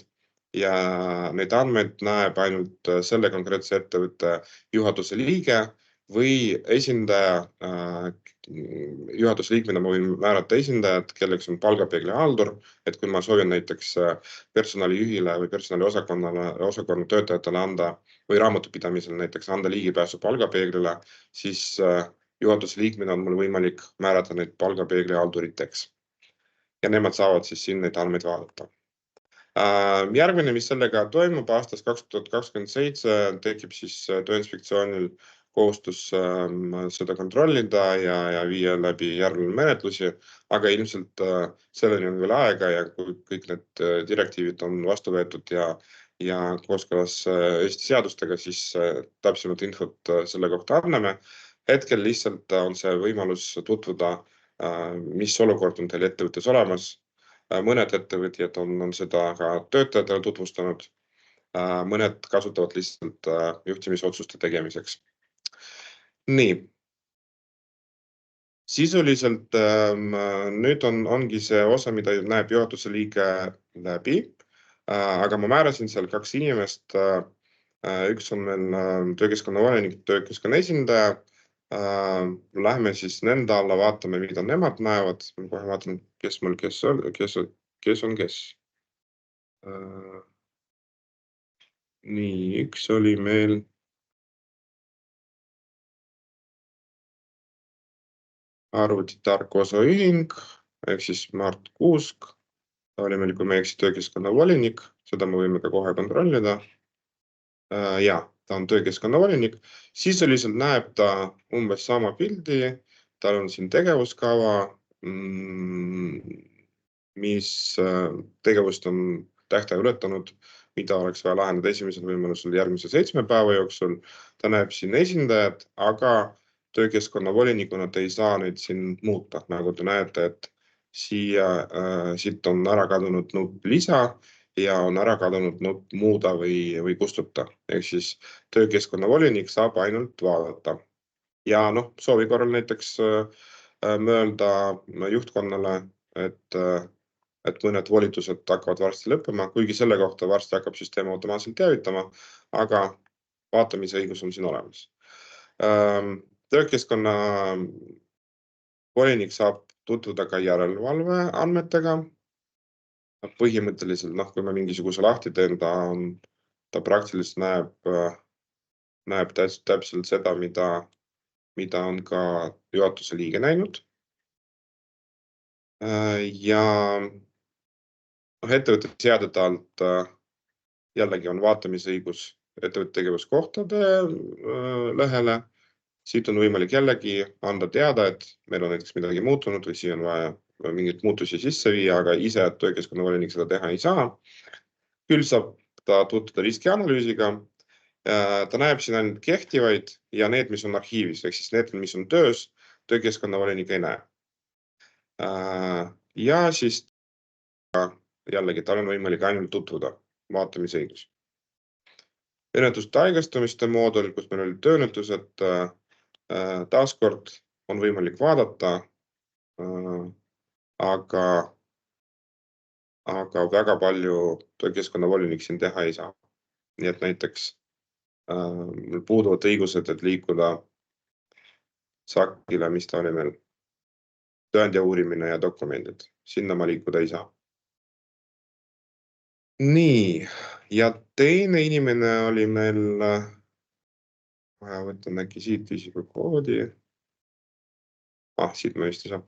S1: ja neid andmeid näeb ainult selle konkreetse ettevõtte juhatuse liige või esindaja, juhatuse liikmena ma võin määrata esindajad, kelleks on palgapeegli haldur, et kui ma soovin näiteks personalijuhile või personaliosakonna töötajatele anda või raamatupidamisel näiteks anda ligipääsu palgapeeglile, siis juhatuse liikmena on mul võimalik määrata neid palgapeegli halduriteks. Ja nemad saavad siis siin neid andmeid vaadata. Järgmine, mis sellega toimub aastast 2027, tekib siis Tööinspektsioonil kohustus seda kontrollida ja viia läbi järelevalvemenetlusi, aga ilmselt selleni on veel aega ja kui kõik need direktiivid on vastu võetud ja kooskõlas Eesti seadustega, siis täpsemalt infot selle kohta anname. Hetkel lihtsalt on see võimalus tutvuda, mis olukord on teil ettevõttes olemas. Mõned ettevõtjad on seda ka töötajatele tutvustanud, mõned kasutavad lihtsalt juhtimisotsuste tegemiseks. Nii. Sisuliselt nüüd ongi see osa, mida näeb juhatuse liige läbi, aga ma määrasin seal 2 inimest. Üks on meil töökeskkonna volinik, töökeskkonna esindaja. Lähme siis nende alla, vaatame, mida nemad näevad. Ma kohe vaatan, kes on kes. Nii, üks oli meil arvutitark osaühing, ehk siis Mart Kuusk. Ta oli meil, kui me eksi, töökeskkonna volinik, seda me võime ka kohe kontrollida. Ja, ta on töökeskkonna volinik. Sisuliselt näeb ta umbes sama pildi. Tal on siin tegevuskava, mis tegevust on tähtaja ületanud, mida oleks vaja lahendada esimesel võimalusel järgmise 7 päeva jooksul. Ta näeb siin esindajad, aga töökeskkonna volinikuna te ei saa neid siin muuta. Nagu te näete, et siit on ära kadunud nupp lisa ja on ära kadunud nupp muuda või kustuta. Ehk siis töökeskkonna volinik saab ainult vaadata. Ja soovi korral näiteks mõelda juhtkonnale, et mõned volitused hakkavad varsti lõppema, kuigi selle kohta varsti hakkab süsteem automaatselt teavitama, aga vaatamise õigus on siin olemas. Töökeskkonna volinik saab tutvuda ka järelevalve andmetega. Põhimõtteliselt, kui ma mingisuguse lahti teen, ta praktiliselt näeb täpselt seda, mida on ka juhatuse liige näinud. Ja ettevõtte seadete alt jällegi on vaatamisõigus ettevõtte tegevuskohtade lehele. Siit on võimalik jällegi anda teada, et meil on näiteks midagi muutunud või siin on vaja mingeid muutusi sisse viia, aga ise töökeskkonna volinik seda teha ei saa. Küll saab ta tutvuda riskianalüüsiga. Ta näeb siin ainult kehtivaid ja need, mis on arhiivis, ehk siis need, mis on töös, töökeskkonna volinik ei näe. Ja siis jällegi tal on võimalik ainult tutvuda, vaatamisõigus. Õnnetuste haigestumiste moodul, kus meil oli tööõnnetused, taaskord on võimalik vaadata, aga väga palju töökeskkonna volinik siin teha ei saa. Nii et näiteks puuduvad õigused, et liikuda SAK-ile, mis ta oli meil, tõendja uurimine ja dokumendid. Sinna ma liikuda ei saa. Nii, ja teine inimene oli meil, võtan äkki siit isikukoodi. Siit ma vist ei saa.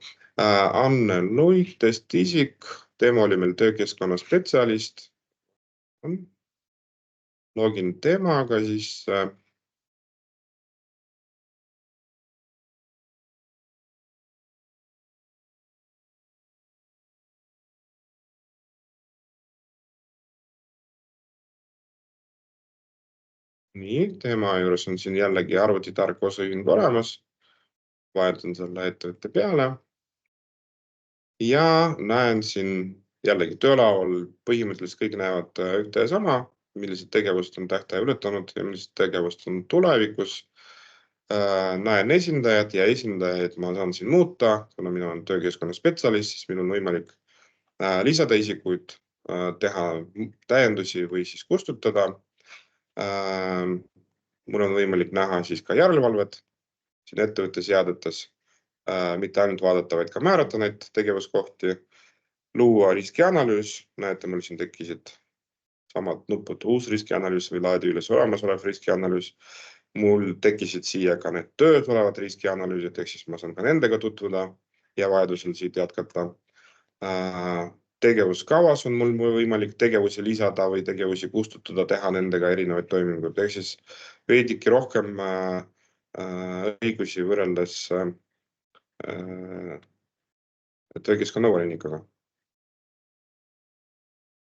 S1: Anne Luik, testisik, tema oli meil töökeskkonna spetsialist. Login temaga siis. Nii, tema juures on siin jällegi arvutitark osaühing olemas. Vahetan selle ettevõtte peale. Ja näen siin jällegi töölaual põhimõtteliselt kõik näevad ühte ja sama, millised tegevust on tähtaja ületanud ja millised tegevust on tulevikus. Näen esindajad ja esindajaid ma saan siin muuta, kuna mina olen töökeskkonna spetsialist, siis meil on võimalik lisada isikuid, teha täiendusi või siis kustutada. Mul on võimalik näha siis ka järelevalvet siin ettevõtte seadetes. mitte ainult vaadata, vaid ka määrata neid tegevuskohti, luua riskianalüüs, näete, mul siin tekkisid samad nupud uus riskianalüüs või laadi üles olemasolev riskianalüüs. Mul tekkisid siia ka need töös olevad riskianalüüsid, ehk siis ma saan ka nendega tutvuda ja vajadusel siit jätkata. Tegevuskavas on mul võimalik tegevusi lisada või tegevusi kustutada, teha nendega erinevaid toiminguid, ehk siis veidike rohkem õigusi võrreldes töökeskkonna volinikuga.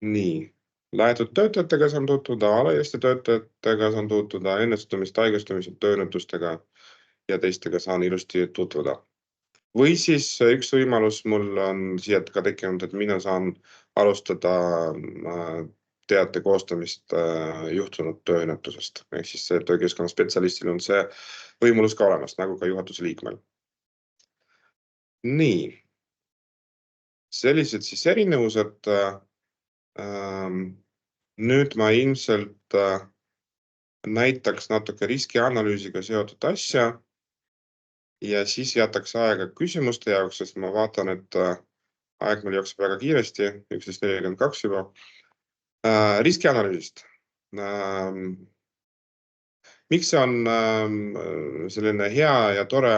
S1: Nii, lähetud töötajatega saan tutvuda, alaealiste töötajatega saan tutvuda, ennestumist, haigestumised, tööõnnetustega ja teistega saan ilusti tutvuda. Või siis üks võimalus mul on siia ka tekkinud, et mina saan alustada teate koostamist juhtunud tööõnnetusest. Ehk siis töökeskkonna spetsialistil on see võimalus ka olemas, nagu ka juhatuse liikmel. Nii, sellised siis erinevused. Nüüd ma ilmselt näitaks natuke riskianalüüsiga seotud asja ja siis jätaks aega küsimuste jaoks, sest ma vaatan, et aeg meil jookseb väga kiiresti, 11:42 juba. Riskianalüüsist. Miks see on selline hea ja tore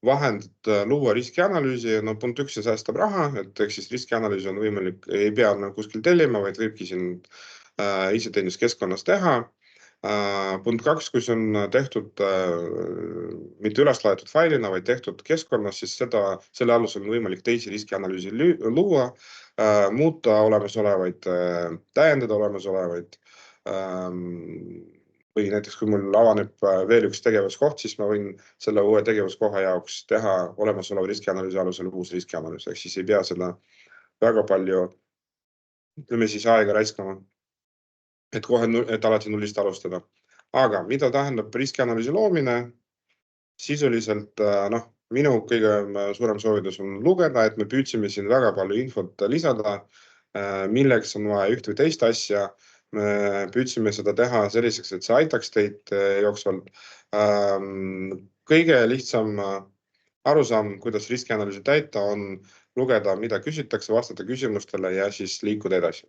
S1: vahend luua riskianalüüsi? No punkt 1, see säästab raha, et ehk siis riskianalüüsi on võimalik, ei pea kuskil tellima, vaid võibki siin iseteeninduskeskkonnas teha. Punkt 2, kui see on tehtud mitte üles laetud failina, vaid tehtud keskkonnas, siis selle alusel on võimalik teisi riskianalüüsi luua, muuta olemasolevaid, täiendada olemasolevaid. Või näiteks, kui mul avaneb veel üks tegevuskoht, siis ma võin selle uue tegevuskoha jaoks teha olemasoleva riskianalüüsi alusel uus riskianalüüs, ehk siis ei pea seda väga palju, ütleme siis aega raiskama, et alati nullist alustada. Aga mida tähendab riskianalüüsi loomine? Sisuliselt, minu kõige suurem soovitus on lugeda, et me püüdsime siin väga palju infot lisada, milleks on vaja üht või teist asja. Me püüdsime seda teha selliseks, et see aitaks teid jooksvalt. Kõige lihtsam arusaam, kuidas riskianalüüsi täita, on lugeda, mida küsitakse, vastata küsimustele ja siis liikuda edasi.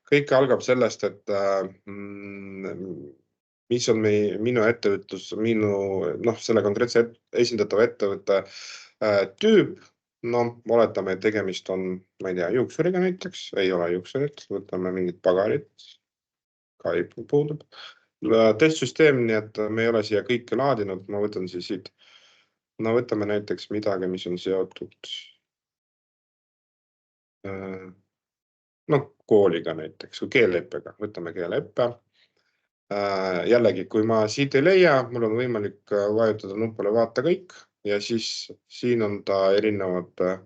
S1: Kõik algab sellest, et mis on minu ettevõtlus, selle konkreetse esindatava ettevõtte tüüp. Oletame, et tegemist on, ma ei tea, juuksuriga näiteks, ei ole juuksurit, võtame mingid pagarid, ka ei puudub. Testsüsteem, nii et me ei ole siia kõike laadinud, ma võtan siis siit, võtame näiteks midagi, mis on seotud kooliga näiteks, kui keeleõppega, võtame keeleõppe. Jällegi, kui ma siit ei leia, mul on võimalik vajutada nupule vaata kõik ja siis siin on ta erinevate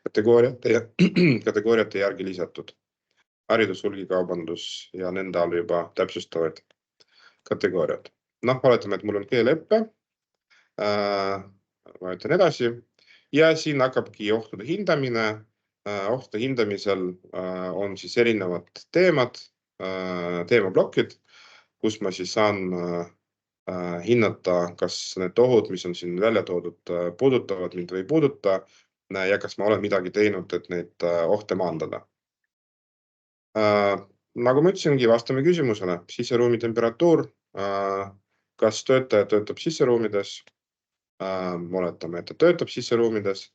S1: kategooriate järgi lisatud. Haridus, hulgikaubandus ja nende all juba täpsustavad kategooriad. Oletame, et mul on keeleõppe, vajutan edasi ja siin hakkabki ohtude hindamine. Ohtude hindamisel on siis erinevad teemad, teemablokid, kus ma siis saan hinnata, kas need ohud, mis on siin välja toodud, puudutavad mind või ei puuduta ja kas ma olen midagi teinud, et neid ohte maandada. Nagu ma ütlesingi, vastame küsimusele, siseruumi temperatuur, kas töötaja töötab siseruumides, oletame, et ta töötab siseruumides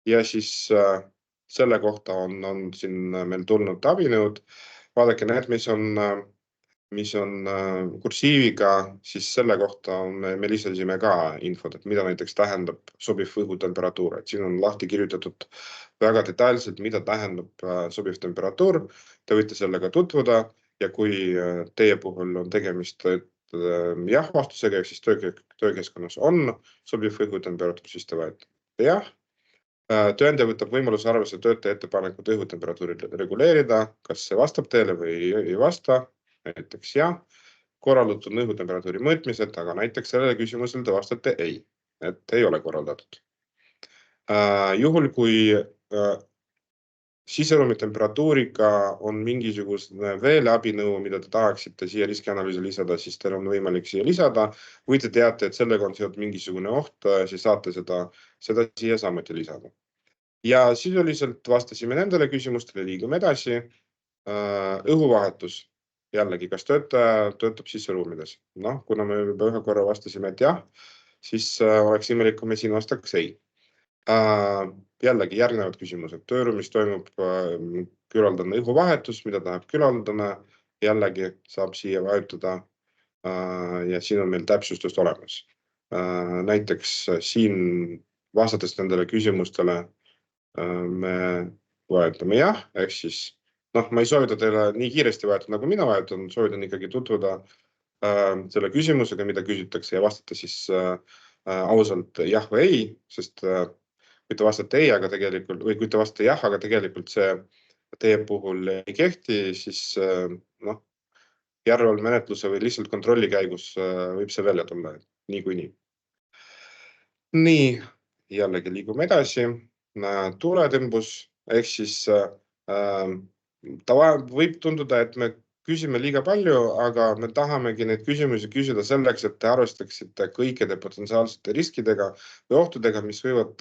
S1: ja siis selle kohta on siin meil tulnud abinõud. Vaadake, need, mis on kursiiviga, siis selle kohta me lisasime ka infot, et mida näiteks tähendab sobiv õhutemperatuur. Et siin on lahti kirjutatud väga detailselt, mida tähendab sobiv temperatuur. Te võite sellega tutvuda ja kui teie puhul on tegemist jah-vastusega, siis töökeskkonnas on sobiv õhutemperatuur, siis te võite jah. Tööandja võtab võimaluse arvesse töötaja ettepanekut õhutemperatuuri reguleerida, kas see vastab teile või ei vasta. Näiteks jah, korraldatud on õhutemperatuuri mõõtmised, aga näiteks sellele küsimusele te vastate ei, et ei ole korraldatud. Juhul, kui siseruumi temperatuuriga on mingisugune veel abinõu, mida te tahaksite siia riskianalüüsi lisada, siis teil on võimalik siia lisada. Kui te teate, et sellega on seotud mingisugune oht, siis saate seda siia samuti lisada. Ja sisuliselt vastasime nendele küsimustele, liigume edasi. Õhuvahetus. Jällegi, kas töötab siseruumides? Noh, kuna me juba ühe korra vastasime, et jah, siis oleks imelik, kui me siin vastaks ei. Jällegi järgnevad küsimused. Tööruumis toimub külaldane õhuvahetus, mida tahab külaldane. Jällegi saab siia vajutada ja siin on meil täpsustust olemas. Näiteks siin vastates nendele küsimustele me vajutame jah, ehk siis ma ei soovita teile nii kiiresti vajutada, nagu mina vajutan, soovitan ikkagi tutvuda selle küsimusega, mida küsitakse ja vastata siis ausalt jah või ei, sest kui te vastate ei, aga tegelikult, või kui te vastate jah, aga tegelikult see teie puhul ei kehti, siis järelevalvemenetluse või lihtsalt kontrolli käigus võib see välja tulla niikuinii. Nii, jällegi liigume edasi. Tuletõmbus, ehk siis ta võib tunduda, et me küsime liiga palju, aga me tahamegi neid küsimusi küsida selleks, et te arvestaksite kõikide potentsiaalsete riskidega või ohtudega, mis võivad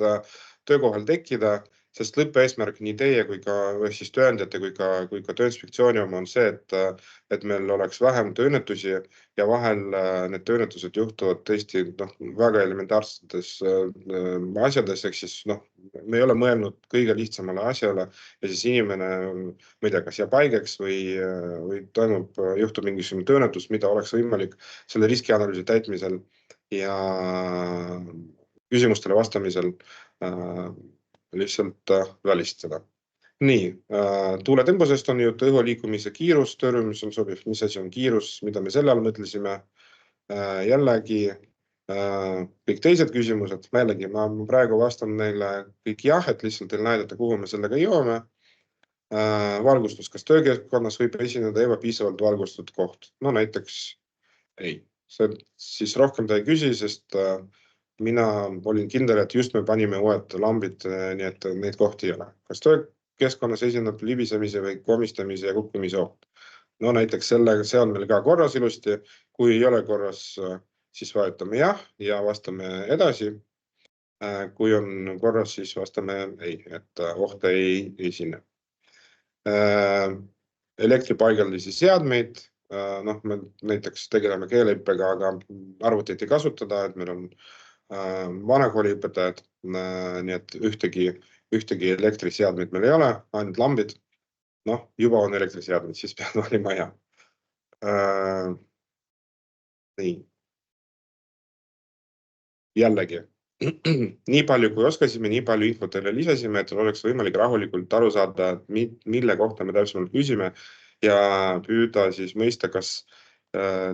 S1: töökohal tekkida, sest lõppeesmärk nii teie kui ka siis tööandjate kui ka Tööinspektsiooni oma on see, et meil oleks vähem tööõnnetusi ja vahel need tööõnnetused juhtuvad tõesti väga elementaarsetes asjades, ehk siis me ei ole mõelnud kõige lihtsamale asjale ja siis inimene, ma ei tea, kas jääb haigeks või juhtub mingisugune tööõnnetus, mida oleks võimalik selle riskianalüüsi täitmisel ja küsimustele vastamisel lihtsalt välistada. Nii, tuuletõmbusest on jutt, õhu liikumise kiirus, tööruumis on sobiv, mis asi on kiirus, mida me selle all mõtlesime. Jällegi, kõik teised küsimused, ma praegu vastan neile kõik jah, et lihtsalt teil näidata, kuhu me sellega jõuame. Valgustus, kas töökeskkonnas võib esineda ebapiisavalt valgustatud koht? No näiteks ei, siis rohkem ta ei küsi, sest mina olin kindel, et just me panime uued lambid, nii et neid kohti ei ole. Kas töökeskkonnas esineb libisemise või komistamise ja kukkumise oht? No näiteks see on meil ka korras ilusti. Kui ei ole korras, siis vajutame jah ja vastame edasi. Kui on korras, siis vastame ei, et ohte ei esine. Elektripaigaldisi seadmeid. Me näiteks tegeleme keeleõppega, aga arvutit ei kasutada, et meil on vanakooliõpetajad, nii et ühtegi elektriseadmeid meil ei ole, ainult lambid. Juba on elektriseadmed, siis pead valima ja. Nii. Jällegi, nii palju kui oskasime, nii palju infot teile lisasime, et oleks võimalik rahulikult aru saada, mille kohta me täpsemalt küsime ja püüda siis mõista, kas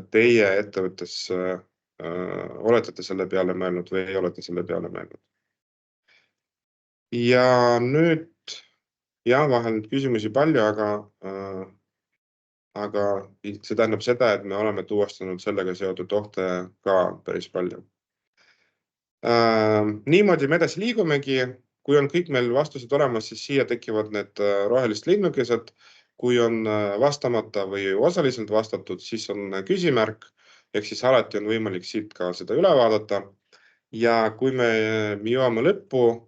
S1: teie ettevõttes olete selle peale mõelnud või ei olete selle peale mõelnud. Ja nüüd, vahel küsimusi palju, aga see tähendab seda, et me oleme tuvastanud sellega seotud ohte ka päris palju. Niimoodi me edasi liigumegi. Kui on kõik meil vastused olemas, siis siia tekivad need rohelised linnukesed. Kui on vastamata või osaliselt vastatud, siis on küsimärk. Ehk siis alati on võimalik siit ka seda üle vaadata. Ja kui me jõuame lõppu,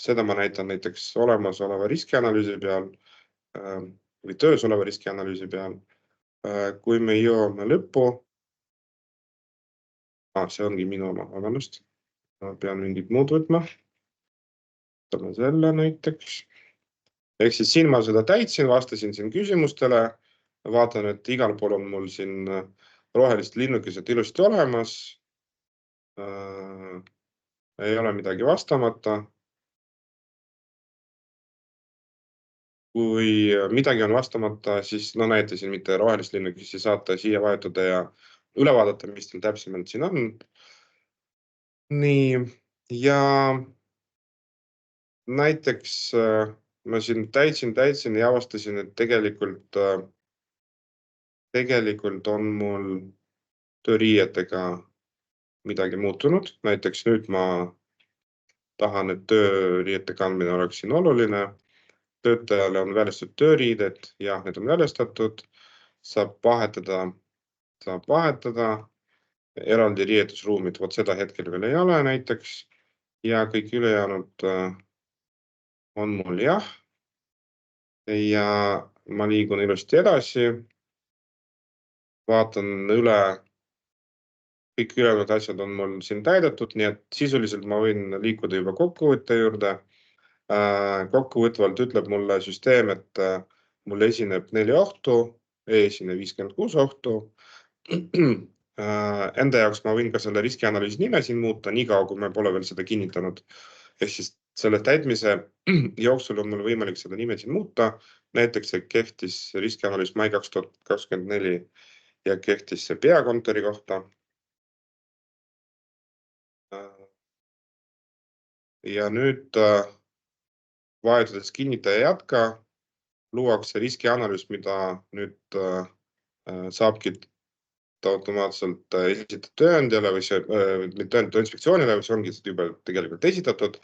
S1: seda ma näitan näiteks olemasoleva riskianalüüsi peal või töös oleva riskianalüüsi peal. Kui me jõuame lõppu, see ongi minu oma, vabandust. Ma pean mingit muud võtma. Võtame selle näiteks. Ehk siis siin ma seda täitsin, vastasin siin küsimustele. Vaatan, et igal pool on mul siin rohelist linnukesed ilusti olemas. Ei ole midagi vastamata. Kui midagi on vastamata, siis näete siin mitte rohelist linnukesi, saate siia vajutada ja üle vaadata, mis teil täpsemalt siin on. Nii, ja näiteks ma siin täitsin ja avastasin, et tegelikult on mul tööriietega midagi muutunud. Näiteks nüüd ma tahan, et tööriiete kandmine oleks siin oluline. töötajale on väljastatud tööriided, jah, need on väljastatud, saab vahetada, eraldi riietusruumid, vot seda hetkel veel ei ole näiteks ja kõik ülejäänud on mul jah. Ja ma liigun ilusti edasi, vaatan üle, kõik ülejäänud asjad on mul siin täidetud, nii et sisuliselt ma võin liikuda juba kokkuvõtte juurde. Kokkuvõtvalt ütleb mulle süsteem, et mul esineb 4 ohtu, ei esine 56 ohtu. Enda jaoks ma võin ka selle riskianalüüsi nime siin muuta, niikaua kui me pole veel seda kinnitanud. Ehk siis selle täitmise jooksul on mul võimalik seda nime siin muuta. Näiteks see kehtis riskianalüüs mai 2024 ja kehtis see peakontori kohta. Ja nüüd vajutades kinnita ja jätka, luuakse riskianalüüs, mida nüüd saabki automaatselt esitada tööandjale või tööinspektsioonile, mis ongi juba tegelikult esitatud.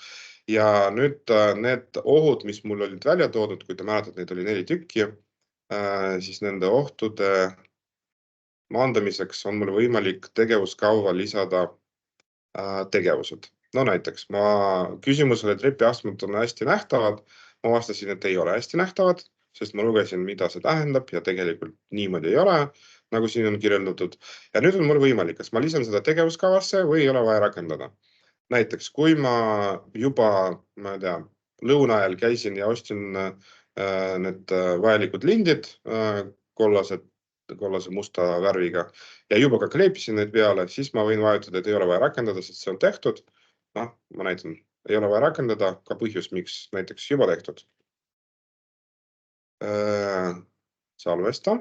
S1: Ja nüüd need ohud, mis mul olid välja toodud, kui te mäletate, neid oli 4 tükki, siis nende ohtude maandamiseks on mul võimalik tegevuskava lisada tegevused. No näiteks ma küsimusele trepiastmed on hästi nähtavad. Ma vastasin, et ei ole hästi nähtavad, sest ma lugesin, mida see tähendab ja tegelikult niimoodi ei ole, nagu siin on kirjeldatud. Ja nüüd on mul võimalik, kas ma lisan seda tegevuskavasse või ei ole vaja rakendada. Näiteks, kui ma juba, ma ei tea, lõuna ajal käisin ja ostsin need vajalikud lindid, kollase musta värviga ja juba ka kleepisin neid peale, siis ma võin vajutada, et ei ole vaja rakendada, sest see on tehtud. Ma näitan, ei ole vaja rakendada, ka põhjus, miks näiteks juba tehtud. Salvesta.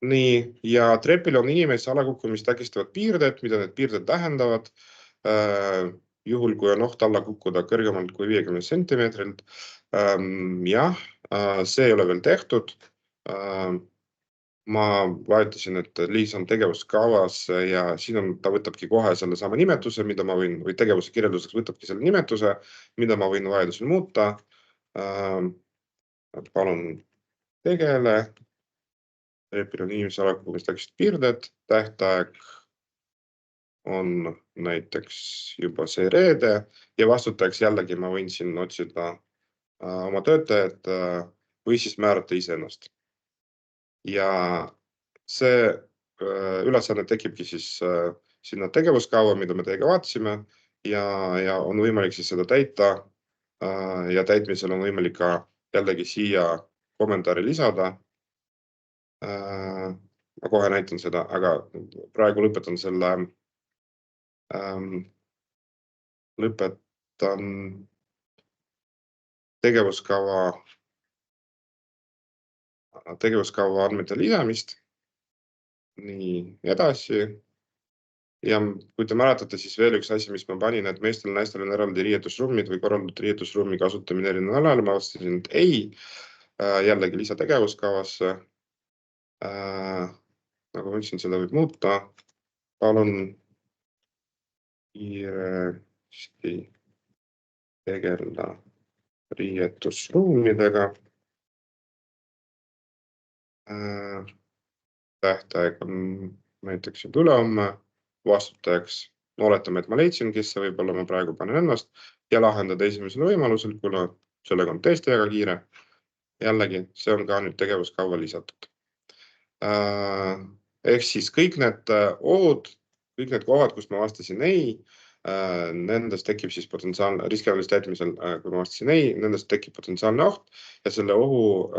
S1: Nii, ja trepil on inimese alakukkumist takistavad piirded, mida need piirded tähendavad. Juhul, kui on oht alla kukkuda kõrgemalt kui 50 sentimeetrilt. Jah, see ei ole veel tehtud. Ma vajutasin, et lisan tegevuskavas ja siin ta võtabki kohe selle sama nimetuse, mida ma võin, või tegevuse kirjelduseks võtabki selle nimetuse, mida ma võin vajadusel muuta. Palun tegele. Trepil on inimese alakukkumist takistavad piirded. Tähtaeg on näiteks juba see reede ja vastutajaks jällegi ma võin siin otsida oma töötajat või siis määrata iseennast. Ja see ülesanne tekibki siis sinna tegevuskava, mida me teiega vaatasime ja on võimalik siis seda täita ja täitmisel on võimalik ka jällegi siia kommentaari lisada. Ma kohe näitan seda, aga praegu lõpetan selle tegevuskava andmete lisamist. Nii, edasi. Ja kui te mäletate, siis veel üks asi, mis ma panin, et meestel ja naistel on eraldi riietusruumid või korraldatud riietusruumi kasutamine erineval ajal. Ma vastasin, et ei. Jällegi lisa tegevuskavasse. Nagu ma ütlesin, seda võib muuta. Palun kiiresti tegeleda riietusruumidega. Tähtaeg on näiteks juba ülehomme. Vastutajaks oletame, et ma leidsin, kes see võib-olla, ma praegu panen ennast ja lahendada esimesel võimalusel, kuna sellega on tõesti väga kiire. Jällegi, see on ka nüüd tegevuskava lisatud. Ehk siis kõik need ohud, kõik need kohad, kus ma vastasin ei, nendest tekib siis potentsiaalne riskianalüüsi täitmisel, kui ma vastasin ei, nendest tekib potentsiaalne oht ja selle ohu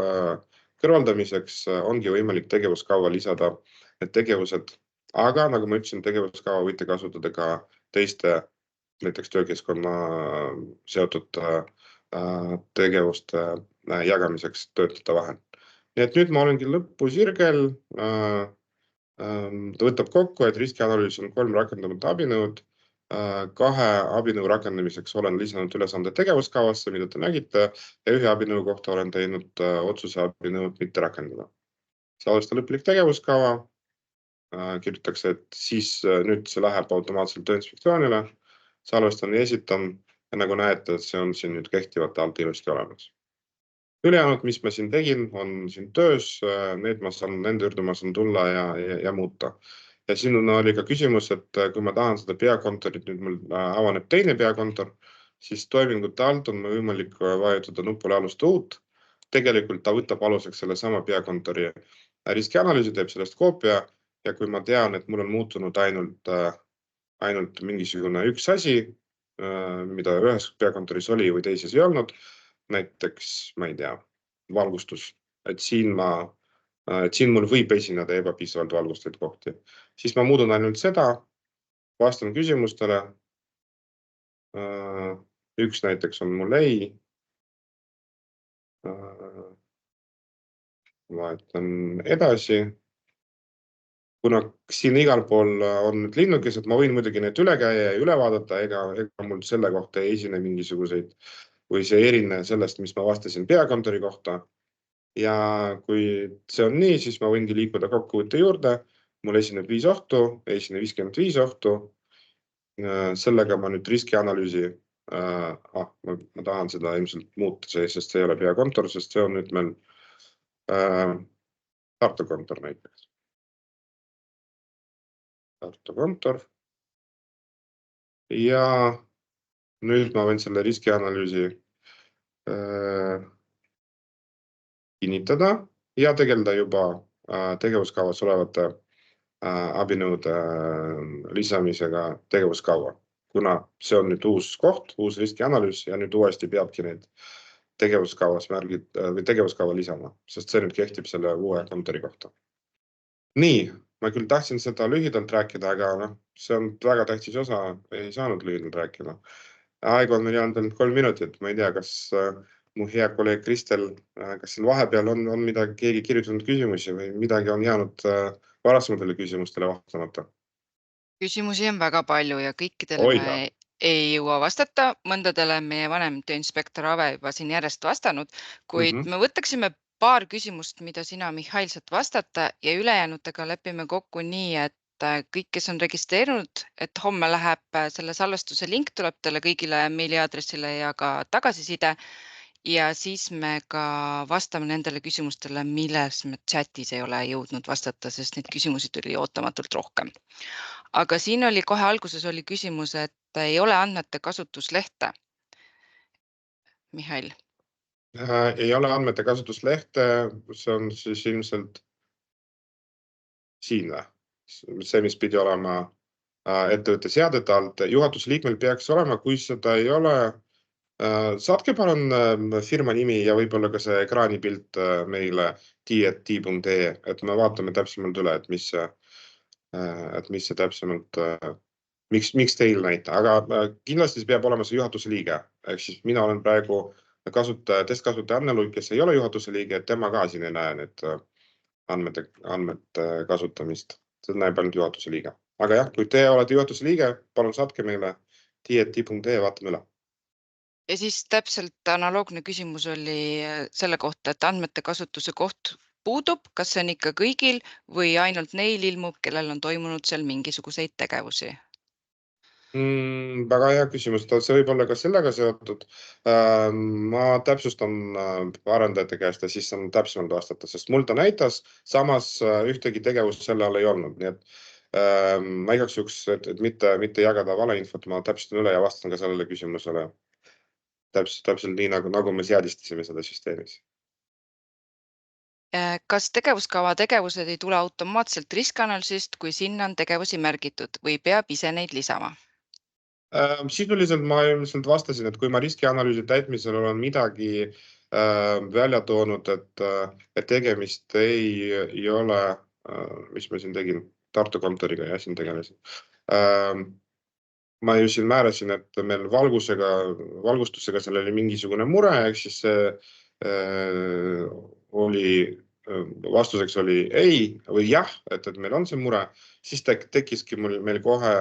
S1: kõrvaldamiseks ongi võimalik tegevuskava lisada need tegevused. Aga nagu ma ütlesin, tegevuskava võite kasutada ka teiste, näiteks töökeskkonna seotud tegevuste jagamiseks töötajate vahel. Nii et nüüd ma olengi lõpusirgel. Ta võtab kokku, et riskianalüüs on 3 rakendamata abinõud. 2 abinõu rakendamiseks olen lisanud ülesande tegevuskavasse, mida te nägite, ja 1 abinõu kohta olen teinud otsuse abinõud mitte rakendada. Salvesta lõplik tegevuskava. Kirjutatakse, et siis nüüd see läheb automaatselt tööinspektsioonile. Salvestan ja esitan ja nagu näete, et see on siin nüüd kehtivate alt ilusti olemas. Ülejäänud, mis ma siin tegin, on siin töös, nende juurde ma saan tulla ja muuta. Ja siin oli ka küsimus, et kui ma tahan seda peakontorit, nüüd mul avaneb teine peakontor, siis toimingute alt on võimalik vajutada nupule alustada uut. Tegelikult ta võtab aluseks selle sama peakontori riskianalüüsi, teeb sellest koopia ja kui ma tean, et mul on muutunud ainult mingisugune üks asi, mida ühes peakontoris oli või teises ei olnud, näiteks, ma ei tea, valgustus, et siin mul võib esineda ebapiisavalt valgustatud kohti. Siis ma muudun ainult seda, vastan küsimustele. Üks näiteks on mul ei. Vaatan edasi. Kuna siin igal pool on nüüd linnukesed, ma võin muidugi need üle käia ja üle vaadata, ega mul selle kohta ei esine mingisuguseid või see erine sellest, mis ma vastasin peakontori kohta. Ja kui see on nii, siis ma võingi liikuda kokkuvõtte juurde. Mul esineb 5 ohtu, esine 55 ohtu. Sellega ma nüüd riskianalüüsi, ma tahan seda ilmselt muuta, sest see ei ole peakontor, sest see on nüüd meil Tartu kontor näiteks. Tartu kontor. Ja nüüd ma võin selle riskianalüüsi kinnitada ja tegeleda juba tegevuskavas olevate abinõude lisamisega tegevuskava, kuna see on nüüd uus koht, uus riskianalüüs ja nüüd uuesti peabki neid tegevuskavas märgid või tegevuskava lisama, sest see nüüd kehtib selle uue kontori kohta. Nii, ma küll tahtsin seda lühidalt rääkida, aga see on väga tähtis osa, ei saanud lühidalt rääkida. Aega on meil jäänud ainult 3 minutit, ma ei tea, kas mu hea kolleeg Kristel, kas siin vahepeal on midagi, keegi kirjutanud küsimusi või midagi on jäänud varasematele küsimustele vastamata?
S2: Küsimusi on väga palju ja kõikidele me ei jõua vastata. Mõndadele meie vanem tööinspektor Ave juba siin järjest vastanud, kuid me võtaksime paar küsimust, mida sina, Mihhail, saad vastata ja ülejäänutega lepime kokku nii, et kõik, kes on registreerunud, et homme läheb selle salvestuse link, tuleb teile kõigile meiliaadressile ja ka tagasiside. Ja siis me ka vastame nendele küsimustele, milles me chatis ei ole jõudnud vastata, sest neid küsimusi tuli ootamatult rohkem. Aga siin oli kohe alguses oli küsimus, et ei ole andmete kasutuslehte. Mihhail.
S1: Ei ole andmete kasutuslehte, see on siis ilmselt siin või? See, mis pidi olema ettevõtte seadete alt. Juhatuse liikmel peaks olema, kui seda ei ole, saatke palun firma nimi ja võib-olla ka see ekraanipilt meile t@t.ee, et me vaatame täpsemalt üle, et mis see täpsemalt, miks teil näita, aga kindlasti see peab olema see juhatuse liige. Ehk siis mina olen praegu testkasutaja Anne-Luik, kes ei ole juhatuse liige, et tema ka siin ei näe need andmete kasutamist. See näeb ainult juhatuse liige. Aga jah, kui te olete juhatuse liige, palun saatke meile t@t.ee, vaatame üle.
S2: Ja siis täpselt analoogne küsimus oli selle kohta, et andmete kasutuse koht puudub, kas see on ikka kõigil või ainult neil ilmub, kellel on toimunud seal mingisuguseid tegevusi?
S1: Väga hea küsimus, see võib olla ka sellega seotud. Ma täpsustan arendajate käest ja siis saan täpsemalt vastata, sest mul ta näitas, samas ühtegi tegevust selle all ei olnud, nii et ma igaks juhuks, et mitte jagada valeinfot, ma täpsustan üle ja vastan ka sellele küsimusele täpselt nii, nagu me seadistasime seda süsteemis.
S2: Kas tegevuskava tegevused ei tule automaatselt riskianalüüsist, kui sinna on tegevusi märgitud või peab ise neid lisama?
S1: Sisuliselt ma ilmselt vastasin, et kui ma riskianalüüsi täitmisel olen midagi välja toonud, et tegemist ei ole, mis ma siin tegin, Tartu kontoriga ja siin tegelesin. Ma ju siin määrasin, et meil valgustusega seal oli mingisugune mure, ehk siis vastuseks oli ei või jah, et meil on see mure, siis tekkiski meil kohe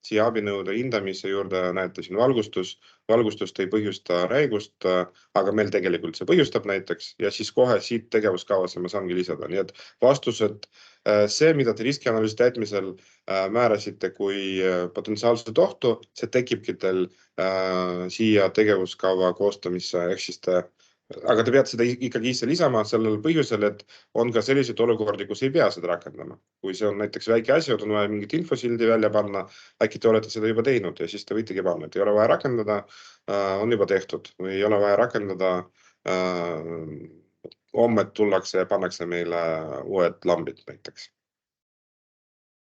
S1: siia abinõude hindamise juurde, näete siin valgustust ei põhjusta räigust, aga meil tegelikult see põhjustab näiteks ja siis kohe siit tegevuskavasse ma saangi lisada. Nii et vastused, see, mida te riskianalüüsi täitmisel määrasite kui potentsiaalset ohtu, see tekibki teil siia tegevuskava koostamisse, ehk siis te aga te peate seda ikkagi ise lisama sellel põhjusel, et on ka selliseid olukordi, kus ei pea seda rakendama. Kui see on näiteks väike asi, on vaja mingit infosildi välja panna, äkki te olete seda juba teinud ja siis te võitegi panna, et ei ole vaja rakendada, on juba tehtud või ei ole vaja rakendada, homme tullakse ja pannakse meile uued lambid näiteks.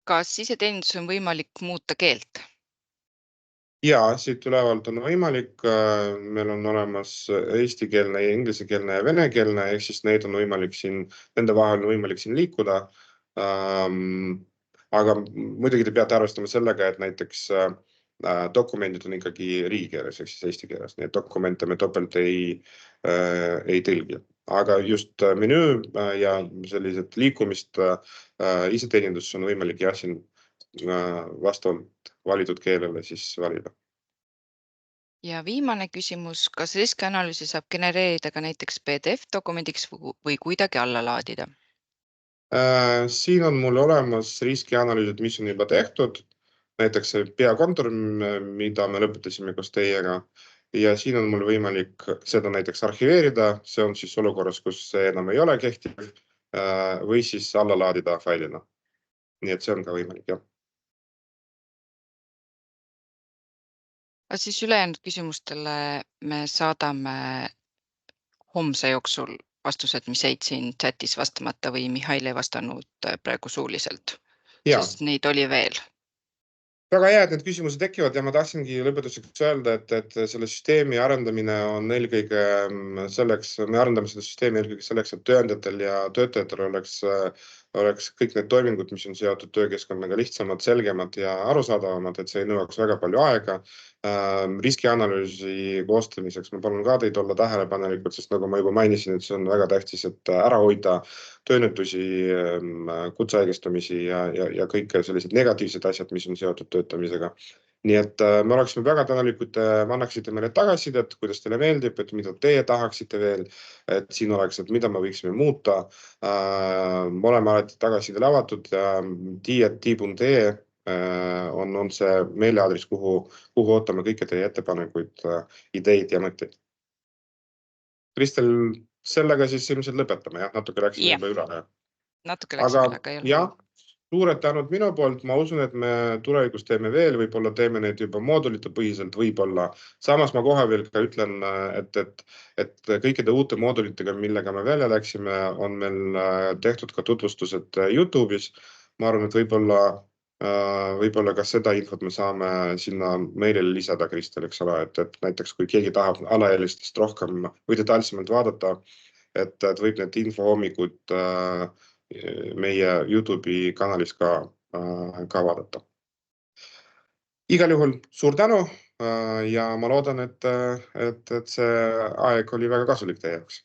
S2: Kas iseteenindus on võimalik muuta keelt?
S1: Ja siit ülevalt on võimalik, meil on olemas eestikeelne ja inglisekeelne ja venekeelne, ehk siis neid on võimalik siin, nende vahel on võimalik siin liikuda. Aga muidugi te peate arvestama sellega, et näiteks dokumendid on ikkagi riigikeeles, ehk siis eesti keeles, nii et dokumente me topelt ei tõlgi. Aga just menüü ja sellised liikumist iseteenindus on võimalik jah siin vastavalt valitud keelele siis valida.
S2: Ja viimane küsimus, kas riskianalüüsi saab genereerida ka näiteks PDF-dokumendiks või kuidagi alla laadida?
S1: Siin on mul olemas riskianalüüsid, mis on juba tehtud, näiteks see peakontor, mida me lõpetasime koos teiega. Ja siin on mul võimalik seda näiteks arhiveerida, see on siis olukorras, kus see enam ei ole kehtiv, või siis alla laadida failina. Nii et see on ka võimalik, jah.
S2: Siis ülejäänud küsimustele me saadame homse jooksul vastused, mis jäid siin chatis vastamata või Mihhail ei vastanud praegu suuliselt, sest neid oli veel.
S1: Väga hea, et need küsimused tekivad ja ma tahtsingi lõpetuseks öelda, et selle süsteemi arendamine on eelkõige selleks, me arendame seda süsteemi eelkõige selleks, et tööandjatel ja töötajatel oleks kõik need toimingud, mis on seotud töökeskkonnaga lihtsamad, selgemad ja arusaadavamad, et see ei nõuaks väga palju aega. Riskianalüüsi koostamiseks ma palun ka teid olla tähelepanelikud, sest nagu ma juba mainisin, et see on väga tähtis, et ära hoida töönetusi, kutsehaigestumisi ja kõik sellised negatiivsed asjad, mis on seotud töötamisega. Nii et me oleksime väga tänulikud, annaksite meile tagasisidet, kuidas teile meeldib, et mida teie tahaksite veel, et siin oleks, et mida me võiksime muuta. Me oleme alati tagasisidele avatud, ti@ti.ee on see meiliaadress, kuhu ootame kõiki teie ettepanekuid, ideid ja mõtteid. Kristel, sellega siis ilmselt lõpetame, jah? Natuke läksime juba üle.
S2: Natuke läksime üle, aga
S1: jah, suured tänud minu poolt, ma usun, et me tulevikus teeme veel, võib-olla teeme neid juba moodulite põhiselt, võib-olla. Samas ma kohe veel ka ütlen, et kõikide uute moodulitega, millega me välja läksime, on meil tehtud ka tutvustused YouTube'is. Ma arvan, et võib-olla ka seda infot me saame sinna meilile lisada, Kristel, eks ole, et näiteks kui keegi tahab alaealistest rohkem või detailsemalt vaadata, et võib need infohommikud meie YouTube'i kanalis ka vaadata. Igal juhul suur tänu ja ma loodan, et see aeg oli väga kasulik teie jaoks.